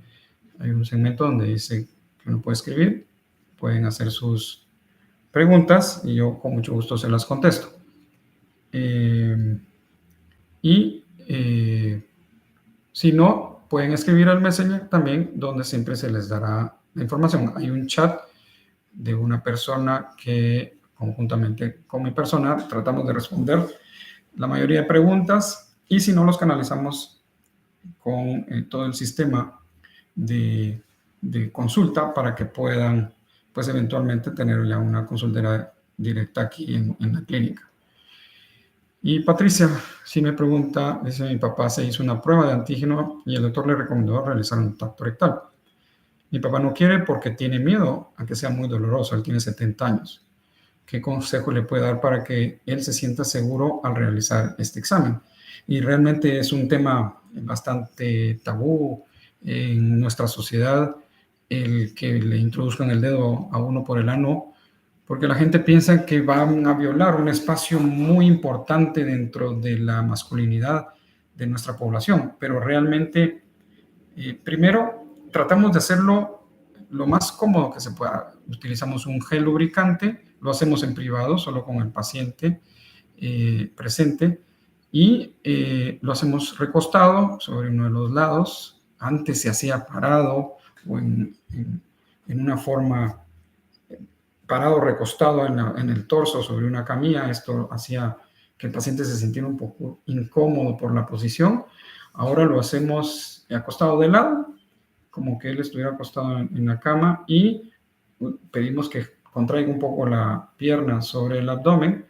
Hay un segmento donde dice que uno puede escribir. Pueden hacer sus preguntas y yo con mucho gusto se las contesto. Si no, pueden escribir al Messenger también, donde siempre se les dará la información. Hay un chat de una persona que, conjuntamente con mi persona, tratamos de responder la mayoría de preguntas, y si no, los canalizamos con todo el sistema de consulta para que puedan, pues, eventualmente tener ya una consulta directa aquí en la clínica. Y Patricia, si me pregunta, dice: mi papá se hizo una prueba de antígeno y el doctor le recomendó realizar un tacto rectal. Mi papá no quiere porque tiene miedo a que sea muy doloroso. Él tiene 70 años. ¿Qué consejo le puede dar para que él se sienta seguro al realizar este examen? Y realmente es un tema bastante tabú en nuestra sociedad, el que le introduzcan el dedo a uno por el ano, porque la gente piensa que van a violar un espacio muy importante dentro de la masculinidad de nuestra población, pero realmente, primero, tratamos de hacerlo lo más cómodo que se pueda. Utilizamos un gel lubricante, lo hacemos en privado, solo con el paciente presente, y lo hacemos recostado sobre uno de los lados. Antes se hacía parado o en una forma parado, recostado en el torso sobre una camilla. Esto hacía que el paciente se sintiera un poco incómodo por la posición. Ahora lo hacemos acostado de lado, como que él estuviera acostado en la cama, y pedimos que contraiga un poco la pierna sobre el abdomen,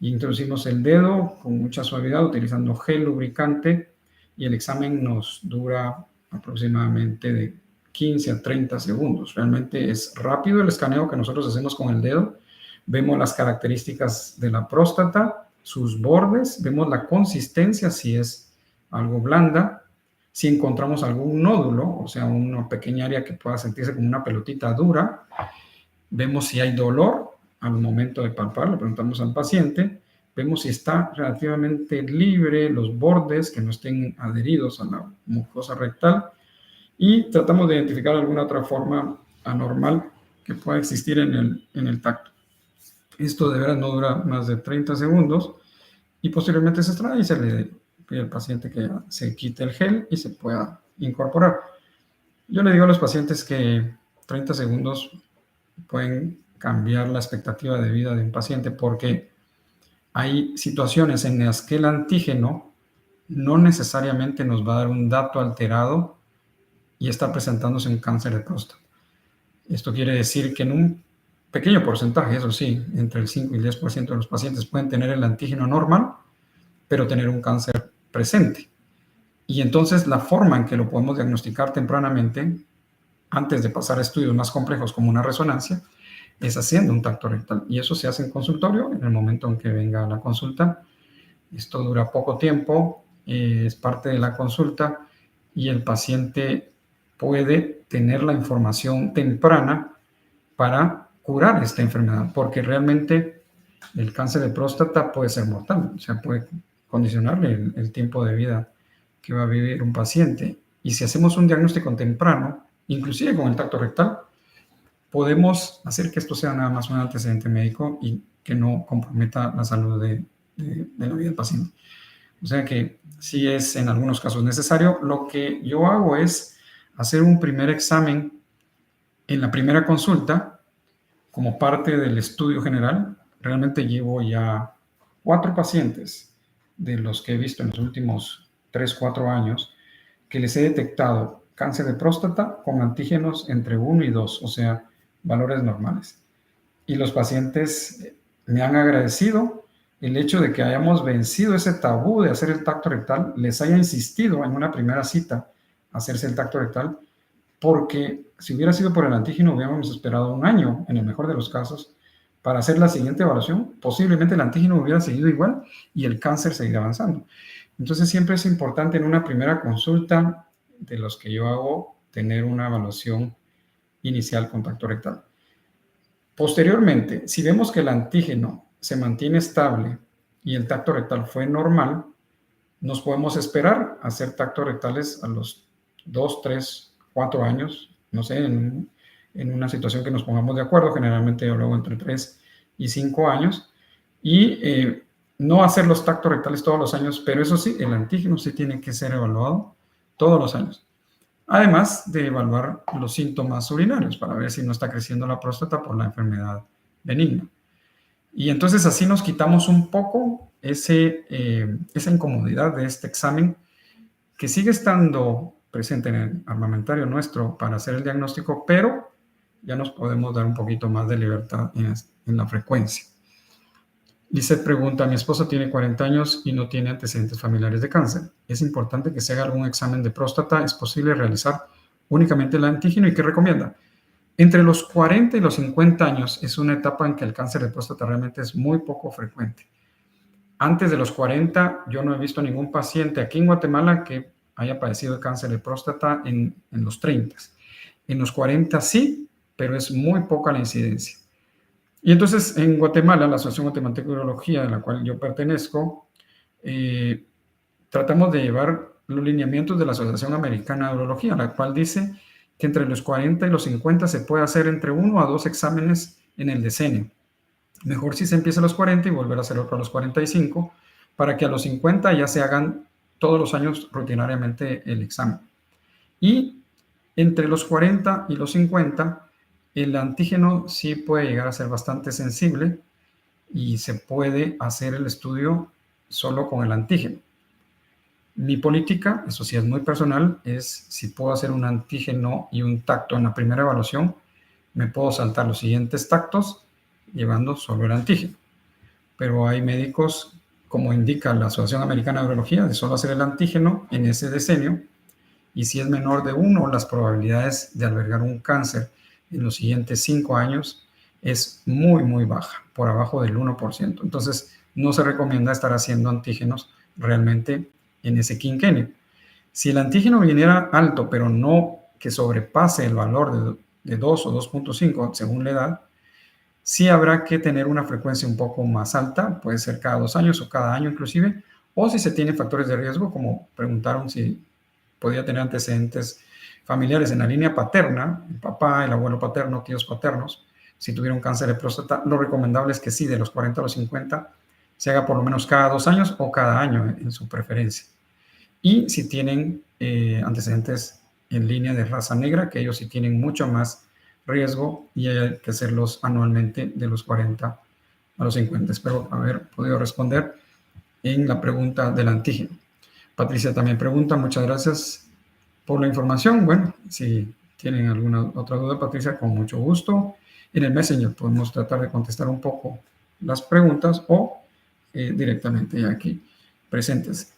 y introducimos el dedo con mucha suavidad utilizando gel lubricante, y el examen nos dura aproximadamente de 15 a 30 segundos. Realmente es rápido el escaneo que nosotros hacemos con el dedo. Vemos las características de la próstata, sus bordes, vemos la consistencia, si es algo blanda, si encontramos algún nódulo, o sea, una pequeña área que pueda sentirse como una pelotita dura. Vemos si hay dolor al momento de palpar, le preguntamos al paciente. Vemos si está relativamente libre los bordes, que no estén adheridos a la mucosa rectal, y tratamos de identificar alguna otra forma anormal que pueda existir en el tacto. Esto de veras no dura más de 30 segundos, y posteriormente se extrae y se le pide al paciente que se quite el gel y se pueda incorporar. Yo le digo a los pacientes que 30 segundos pueden cambiar la expectativa de vida de un paciente, porque hay situaciones en las que el antígeno no necesariamente nos va a dar un dato alterado y está presentándose un cáncer de próstata. Esto quiere decir que en un pequeño porcentaje, eso sí, entre el 5 y el 10% de los pacientes pueden tener el antígeno normal, pero tener un cáncer presente. Y entonces la forma en que lo podemos diagnosticar tempranamente, antes de pasar a estudios más complejos como una resonancia, es haciendo un tacto rectal. Y eso se hace en consultorio en el momento en que venga la consulta. Esto dura poco tiempo, es parte de la consulta, y el paciente puede tener la información temprana para curar esta enfermedad, porque realmente el cáncer de próstata puede ser mortal, o sea, puede condicionarle el tiempo de vida que va a vivir un paciente. Y si hacemos un diagnóstico temprano, inclusive con el tacto rectal, podemos hacer que esto sea nada más un antecedente médico y que no comprometa la salud de la vida del paciente. O sea que sí es en algunos casos necesario. Lo que yo hago es hacer un primer examen en la primera consulta como parte del estudio general. Realmente llevo ya 4 pacientes de los que he visto en los últimos 3, 4 años que les he detectado cáncer de próstata con antígenos entre 1 y 2, o sea, valores normales. Y los pacientes me han agradecido el hecho de que hayamos vencido ese tabú de hacer el tacto rectal, les haya insistido en una primera cita hacerse el tacto rectal, porque si hubiera sido por el antígeno hubiéramos esperado un año, en el mejor de los casos, para hacer la siguiente evaluación. Posiblemente el antígeno hubiera seguido igual y el cáncer seguirá avanzando. Entonces siempre es importante en una primera consulta de los que yo hago tener una evaluación inicial con tacto rectal. Posteriormente, si vemos que el antígeno se mantiene estable y el tacto rectal fue normal, nos podemos esperar a hacer tactos rectales a los 2, 3, 4 años, no sé, en una situación que nos pongamos de acuerdo, generalmente luego entre 3 y 5 años, y no hacer los tactos rectales todos los años, pero eso sí, el antígeno sí tiene que ser evaluado todos los años. Además de evaluar los síntomas urinarios para ver si no está creciendo la próstata por la enfermedad benigna. Y entonces así nos quitamos un poco esa incomodidad de este examen que sigue estando presente en el armamentario nuestro para hacer el diagnóstico, pero ya nos podemos dar un poquito más de libertad en la frecuencia. Lisette pregunta, mi esposo tiene 40 años y no tiene antecedentes familiares de cáncer. ¿Es importante que se haga algún examen de próstata? ¿Es posible realizar únicamente el antígeno y qué recomienda? Entre los 40 y los 50 años es una etapa en que el cáncer de próstata realmente es muy poco frecuente. Antes de los 40 yo no he visto ningún paciente aquí en Guatemala que haya padecido de cáncer de próstata en los 30. En los 40 sí, pero es muy poca la incidencia. Y entonces en Guatemala, la Asociación Guatemalteca de Urología, a la cual yo pertenezco, tratamos de llevar los lineamientos de la Asociación Americana de Urología, la cual dice que entre los 40 y los 50 se puede hacer entre 1 a 2 exámenes en el decenio. Mejor si se empieza a los 40 y volver a hacer otro a los 45, para que a los 50 ya se hagan todos los años rutinariamente el examen. Y entre los 40 y los 50, el antígeno sí puede llegar a ser bastante sensible y se puede hacer el estudio solo con el antígeno. Mi política, eso sí es muy personal, es si puedo hacer un antígeno y un tacto en la primera evaluación, me puedo saltar los siguientes tactos llevando solo el antígeno. Pero hay médicos, como indica la Asociación Americana de Urología, de solo hacer el antígeno en ese decenio, y si es menor de 1, las probabilidades de albergar un cáncer en los siguientes 5 años es muy, muy baja, por abajo del 1%. Entonces, no se recomienda estar haciendo antígenos realmente en ese quinquenio. Si el antígeno viniera alto, pero no que sobrepase el valor de 2 o 2.5 según la edad, sí habrá que tener una frecuencia un poco más alta, puede ser cada 2 años o cada año inclusive, o si se tienen factores de riesgo, como preguntaron si podía tener antecedentes familiares en la línea paterna, el papá, el abuelo paterno, tíos paternos, si tuvieron cáncer de próstata, lo recomendable es que sí, de los 40 a los 50, se haga por lo menos cada 2 años o cada año en su preferencia. Y si tienen antecedentes en línea de raza negra, que ellos sí tienen mucho más riesgo y hay que hacerlos anualmente de los 40 a los 50. Espero haber podido responder en la pregunta del antígeno. Patricia también pregunta, muchas gracias por la información. Bueno, si tienen alguna otra duda, Patricia, con mucho gusto. En el Messenger podemos tratar de contestar un poco las preguntas o directamente aquí presentes.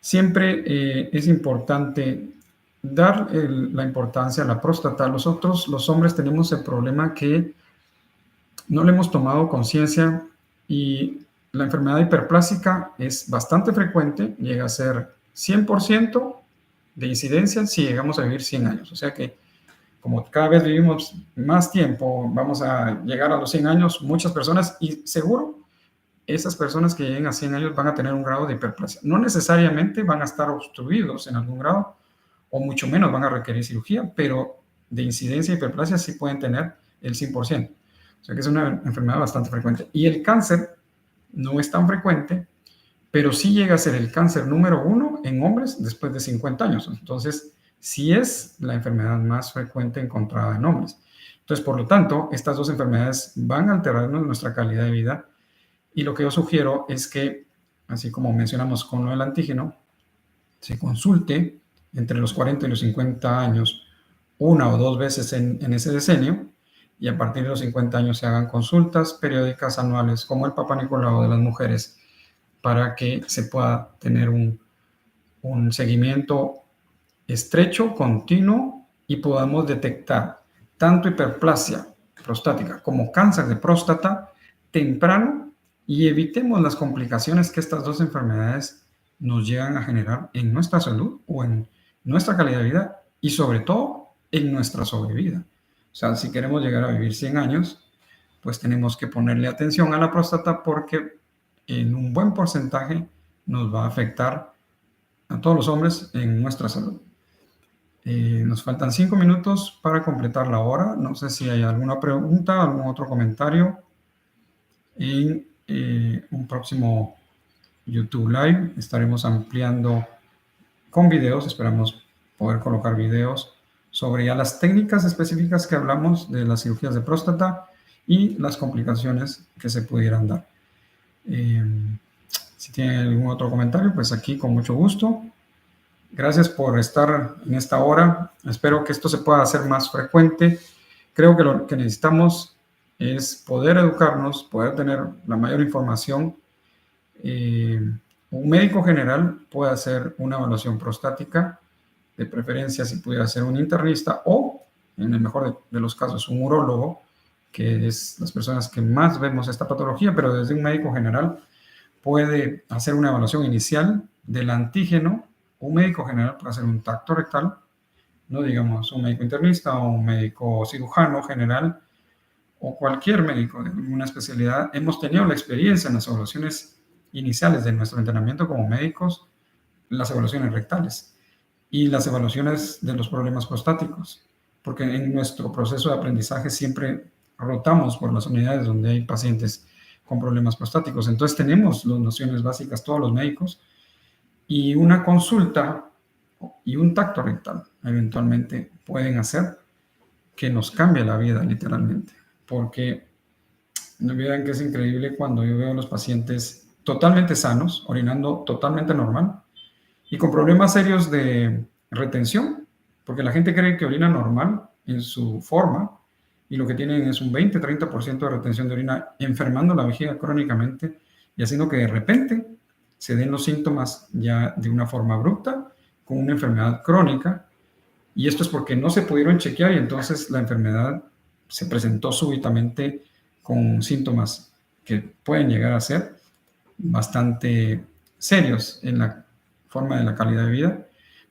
Siempre es importante dar la importancia a la próstata. Nosotros, los hombres, tenemos el problema que no le hemos tomado conciencia y la enfermedad hiperplásica es bastante frecuente, llega a ser 100% de incidencia si llegamos a vivir 100 años. O sea que como cada vez vivimos más tiempo, vamos a llegar a los 100 años, muchas personas, y seguro esas personas que lleguen a 100 años van a tener un grado de hiperplasia. No necesariamente van a estar obstruidos en algún grado, o mucho menos van a requerir cirugía, pero de incidencia de hiperplasia sí pueden tener el 100%. O sea que es una enfermedad bastante frecuente. Y el cáncer no es tan frecuente, pero sí llega a ser el cáncer número 1 en hombres después de 50 años. Entonces, sí es la enfermedad más frecuente encontrada en hombres. Entonces, por lo tanto, estas dos enfermedades van a alterarnos nuestra calidad de vida. Y lo que yo sugiero es que, así como mencionamos con lo del antígeno, se consulte entre los 40 y los 50 años una o dos veces en ese decenio, y a partir de los 50 años se hagan consultas periódicas anuales como el Papa Nicolau de las mujeres para que se pueda tener un seguimiento estrecho, continuo, y podamos detectar tanto hiperplasia prostática como cáncer de próstata temprano y evitemos las complicaciones que estas dos enfermedades nos llegan a generar en nuestra salud o en nuestra calidad de vida y sobre todo en nuestra sobrevida. O sea, si queremos llegar a vivir 100 años, pues tenemos que ponerle atención a la próstata porque en un buen porcentaje nos va a afectar a todos los hombres en nuestra salud. Nos faltan 5 minutos para completar la hora. No sé si hay alguna pregunta, algún otro comentario. En un próximo YouTube Live estaremos ampliando con videos. Esperamos poder colocar videos sobre ya las técnicas específicas que hablamos de las cirugías de próstata y las complicaciones que se pudieran dar. Si tienen algún otro comentario, pues aquí con mucho gusto. Gracias por estar en esta hora. Espero que esto se pueda hacer más frecuente. Creo que lo que necesitamos es poder educarnos, poder tener la mayor información. Un médico general puede hacer una evaluación prostática, de preferencia si pudiera ser un internista o, en el mejor de los casos, un urólogo, que es las personas que más vemos esta patología, pero desde un médico general puede hacer una evaluación inicial del antígeno. Un médico general puede hacer un tacto rectal, no digamos un médico internista o un médico cirujano general o cualquier médico de una especialidad. Hemos tenido la experiencia en las evaluaciones iniciales de nuestro entrenamiento como médicos, las evaluaciones rectales y las evaluaciones de los problemas prostáticos, porque en nuestro proceso de aprendizaje siempre rotamos por las unidades donde hay pacientes con problemas prostáticos. Entonces tenemos las nociones básicas todos los médicos, y una consulta y un tacto rectal eventualmente pueden hacer que nos cambie la vida literalmente, porque no vean que es increíble cuando yo veo a los pacientes totalmente sanos, orinando totalmente normal y con problemas serios de retención, porque la gente cree que orina normal en su forma y lo que tienen es un 20-30% de retención de orina, enfermando la vejiga crónicamente y haciendo que de repente se den los síntomas ya de una forma abrupta, con una enfermedad crónica, y esto es porque no se pudieron chequear y entonces la enfermedad se presentó súbitamente con síntomas que pueden llegar a ser bastante serios en la forma de la calidad de vida,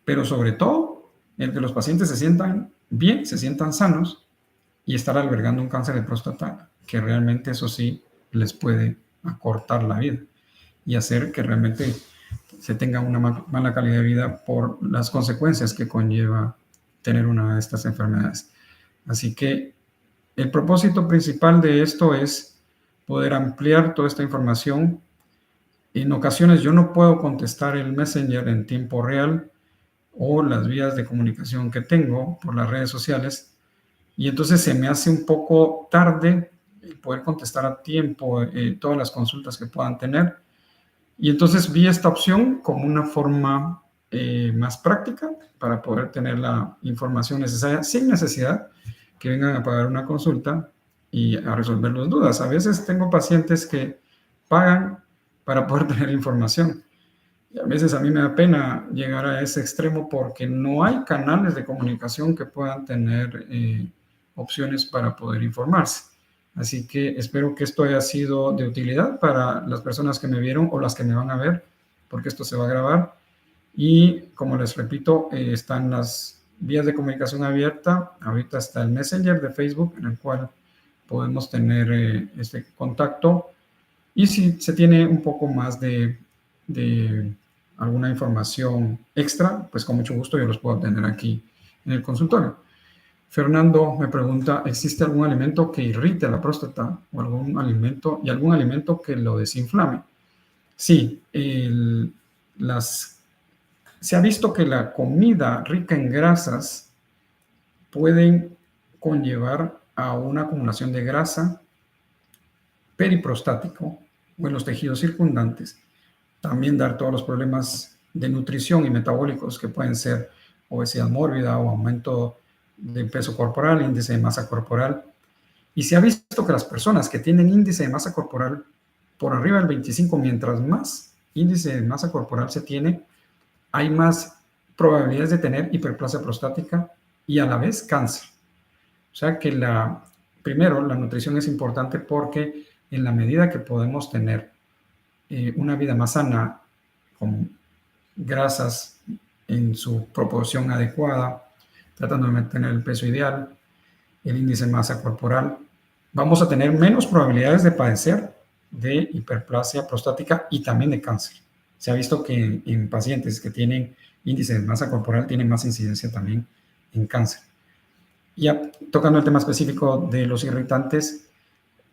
pero sobre todo el que los pacientes se sientan bien, se sientan sanos y estar albergando un cáncer de próstata que realmente eso sí les puede acortar la vida y hacer que realmente se tenga una mala calidad de vida por las consecuencias que conlleva tener una de estas enfermedades. Así que el propósito principal de esto es poder ampliar toda esta información. En ocasiones yo no puedo contestar el Messenger en tiempo real o las vías de comunicación que tengo por las redes sociales, y entonces se me hace un poco tarde poder contestar a tiempo todas las consultas que puedan tener. Y entonces vi esta opción como una forma más práctica para poder tener la información necesaria sin necesidad que vengan a pagar una consulta y a resolver las dudas. A veces tengo pacientes que pagan para poder tener información. Y a veces a mí me da pena llegar a ese extremo porque no hay canales de comunicación que puedan tener opciones para poder informarse. Así que espero que esto haya sido de utilidad para las personas que me vieron o las que me van a ver, porque esto se va a grabar. Y como les repito, están las vías de comunicación abierta. Ahorita está el Messenger de Facebook, en el cual podemos tener este contacto. Y si se tiene un poco más de alguna información extra, pues con mucho gusto yo los puedo tener aquí en el consultorio. Fernando me pregunta, ¿existe algún alimento que irrite la próstata o algún alimento que lo desinflame? Sí, se ha visto que la comida rica en grasas pueden conllevar a una acumulación de grasa periprostático o en los tejidos circundantes. También dar todos los problemas de nutrición y metabólicos que pueden ser obesidad mórbida o aumento del peso corporal, índice de masa corporal. Y se ha visto que las personas que tienen índice de masa corporal por arriba del 25, mientras más índice de masa corporal se tiene, hay más probabilidades de tener hiperplasia prostática y a la vez cáncer. O sea que primero, la nutrición es importante porque en la medida que podemos tener una vida más sana, con grasas en su proporción adecuada, tratando de mantener el peso ideal, el índice de masa corporal, vamos a tener menos probabilidades de padecer de hiperplasia prostática y también de cáncer. Se ha visto que en pacientes que tienen índice de masa corporal tienen más incidencia también en cáncer. Ya tocando el tema específico de los irritantes,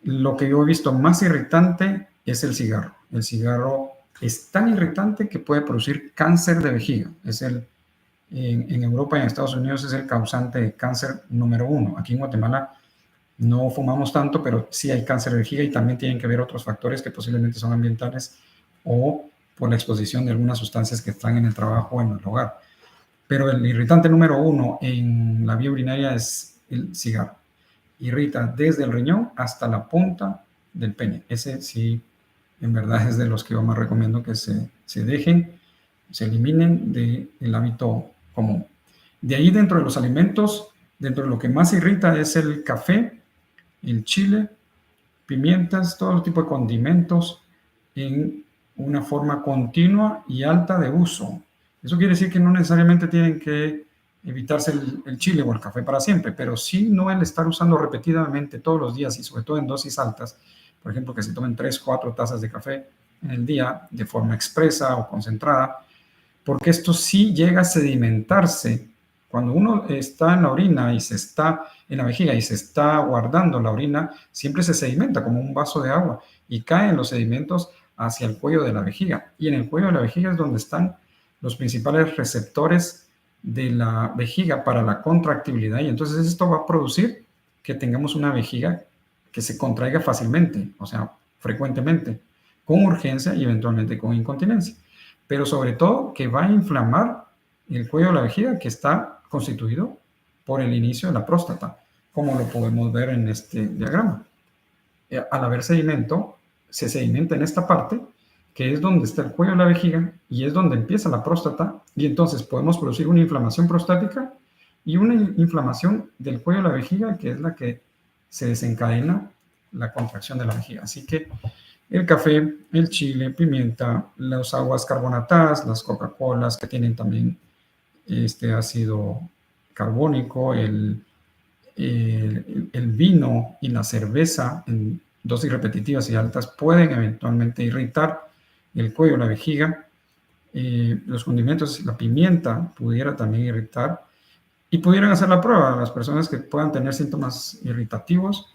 lo que yo he visto más irritante es el cigarro. El cigarro es tan irritante que puede producir cáncer de vejiga. En Europa y en Estados Unidos es el causante de cáncer número 1. Aquí en Guatemala no fumamos tanto, pero sí hay cáncer de vejiga y también tienen que ver otros factores que posiblemente son ambientales o por la exposición de algunas sustancias que están en el trabajo o en el hogar. Pero el irritante número 1 en la vía urinaria es el cigarro. Irrita desde el riñón hasta la punta del pene. Ese sí, en verdad es de los que yo más recomiendo que se dejen, se eliminen del hábito común. De ahí, dentro de los alimentos, dentro de lo que más irrita es el café, el chile, pimientas, todo tipo de condimentos en una forma continua y alta de uso. Eso quiere decir que no necesariamente tienen que evitarse el chile o el café para siempre, pero sí no el estar usando repetidamente todos los días y sobre todo en dosis altas. Por ejemplo, que se tomen 3, 4 tazas de café en el día de forma expresa o concentrada, porque esto sí llega a sedimentarse. Cuando uno está en la orina y se está en la vejiga y se está guardando la orina, siempre se sedimenta como un vaso de agua y caen los sedimentos hacia el cuello de la vejiga. Y en el cuello de la vejiga es donde están los principales receptores de la vejiga para la contractibilidad. Y entonces esto va a producir que tengamos una vejiga que se contraiga fácilmente, o sea, frecuentemente, con urgencia y eventualmente con incontinencia. Pero sobre todo que va a inflamar el cuello de la vejiga, que está constituido por el inicio de la próstata, como lo podemos ver en este diagrama. Al haber sedimento, se sedimenta en esta parte, que es donde está el cuello de la vejiga y es donde empieza la próstata, y entonces podemos producir una inflamación prostática y una inflamación del cuello de la vejiga, que es la que se desencadena la contracción de la vejiga. Así que el café, el chile, pimienta, las aguas carbonatadas, las Coca-Colas que tienen también este ácido carbónico, el vino y la cerveza en dosis repetitivas y altas pueden eventualmente irritar el cuello, la vejiga. Los condimentos, la pimienta pudiera también irritar y pudieran hacer la prueba. Las personas que puedan tener síntomas irritativos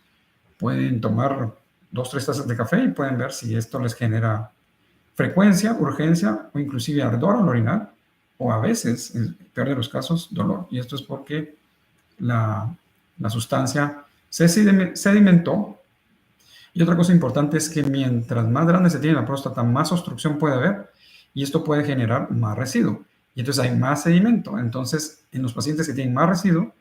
pueden tomar 2, 3 tazas de café y pueden ver si esto les genera frecuencia, urgencia o inclusive ardor al orinar, o a veces, en el peor de los casos, dolor. Y esto es porque la sustancia se sedimentó. Y otra cosa importante es que mientras más grande se tiene la próstata, más obstrucción puede haber y esto puede generar más residuo. Y entonces hay más sedimento. Entonces, en los pacientes que tienen más residuo,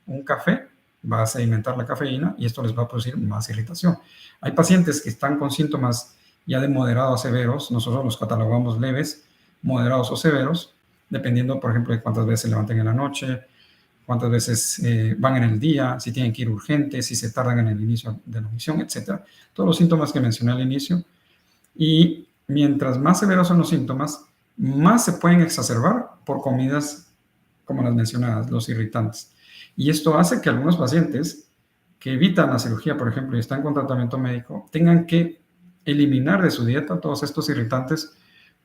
un café va a sedimentar la cafeína y esto les va a producir más irritación. Hay pacientes que están con síntomas ya de moderados a severos, nosotros los catalogamos leves, moderados o severos, dependiendo, por ejemplo, de cuántas veces se levanten en la noche, cuántas veces van en el día, si tienen que ir urgentes, si se tardan en el inicio de la misión, etc. Todos los síntomas que mencioné al inicio. Y mientras más severos son los síntomas, más se pueden exacerbar por comidas como las mencionadas, los irritantes. Y esto hace que algunos pacientes que evitan la cirugía, por ejemplo, y están con tratamiento médico, tengan que eliminar de su dieta todos estos irritantes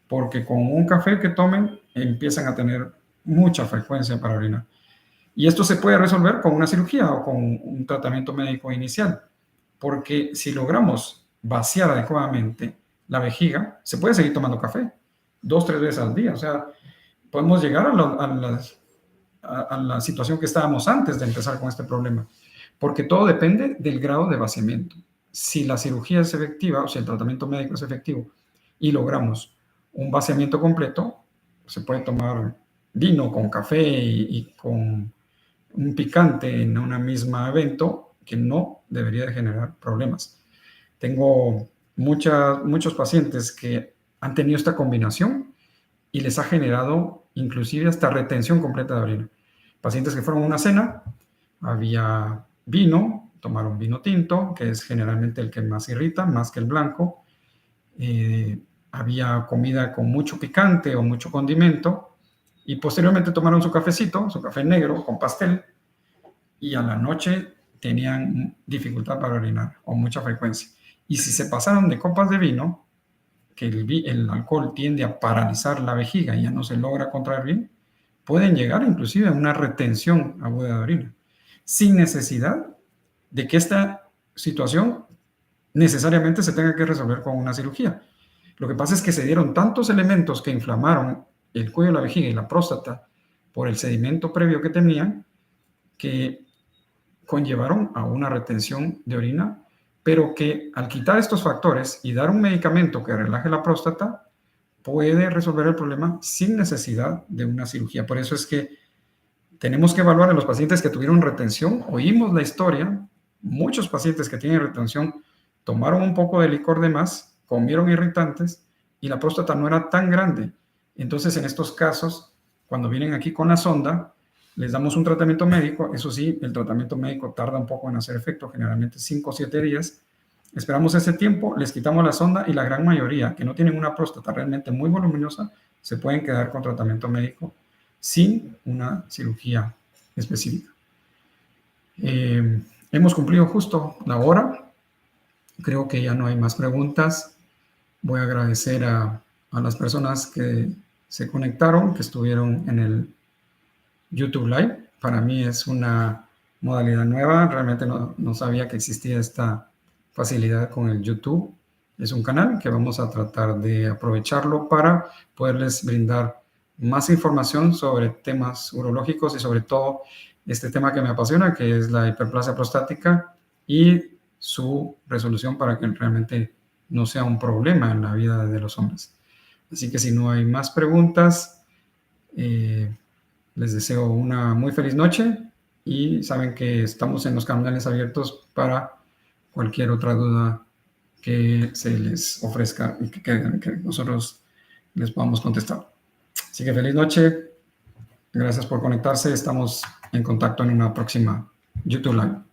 porque con un café que tomen empiezan a tener mucha frecuencia para orinar. Y esto se puede resolver con una cirugía o con un tratamiento médico inicial, porque si logramos vaciar adecuadamente la vejiga, se puede seguir tomando café 2, 3 veces al día. O sea, podemos llegar a la situación que estábamos antes de empezar con este problema, porque todo depende del grado de vaciamiento. Si la cirugía es efectiva o si el tratamiento médico es efectivo y logramos un vaciamiento completo, se puede tomar vino con café y con un picante en un mismo evento, que no debería de generar problemas. Tengo muchos pacientes que han tenido esta combinación y les ha generado inclusive hasta retención completa de orina. Pacientes que fueron a una cena, había vino, tomaron vino tinto, que es generalmente el que más irrita, más que el blanco. Había comida con mucho picante o mucho condimento, y posteriormente tomaron su cafecito, su café negro con pastel, y a la noche tenían dificultad para orinar o mucha frecuencia. Y si se pasaron de copas de vino, que el alcohol tiende a paralizar la vejiga y ya no se logra contraer bien, pueden llegar inclusive a una retención aguda de orina, sin necesidad de que esta situación necesariamente se tenga que resolver con una cirugía. Lo que pasa es que se dieron tantos elementos que inflamaron el cuello de la vejiga y la próstata por el sedimento previo que tenían, que conllevaron a una retención de orina, pero que al quitar estos factores y dar un medicamento que relaje la próstata, puede resolver el problema sin necesidad de una cirugía. Por eso es que tenemos que evaluar a los pacientes que tuvieron retención. Oímos la historia, muchos pacientes que tienen retención tomaron un poco de licor de más, comieron irritantes y la próstata no era tan grande. Entonces, en estos casos, cuando vienen aquí con la sonda, les damos un tratamiento médico. Eso sí, el tratamiento médico tarda un poco en hacer efecto, generalmente 5 o 7 días. Esperamos ese tiempo, les quitamos la sonda y la gran mayoría que no tienen una próstata realmente muy voluminosa se pueden quedar con tratamiento médico sin una cirugía específica. Hemos cumplido justo la hora. Creo que ya no hay más preguntas. Voy a agradecer a las personas que se conectaron, que estuvieron en el YouTube Live. Para mí es una modalidad nueva. Realmente no sabía que existía esta facilidad con el YouTube. Es un canal que vamos a tratar de aprovecharlo para poderles brindar más información sobre temas urológicos y sobre todo este tema que me apasiona, que es la hiperplasia prostática y su resolución para que realmente no sea un problema en la vida de los hombres. Así que si no hay más preguntas, les deseo una muy feliz noche y saben que estamos en los canales abiertos para cualquier otra duda que se les ofrezca y que nosotros les podamos contestar. Así que feliz noche. Gracias por conectarse. Estamos en contacto en una próxima YouTube Live.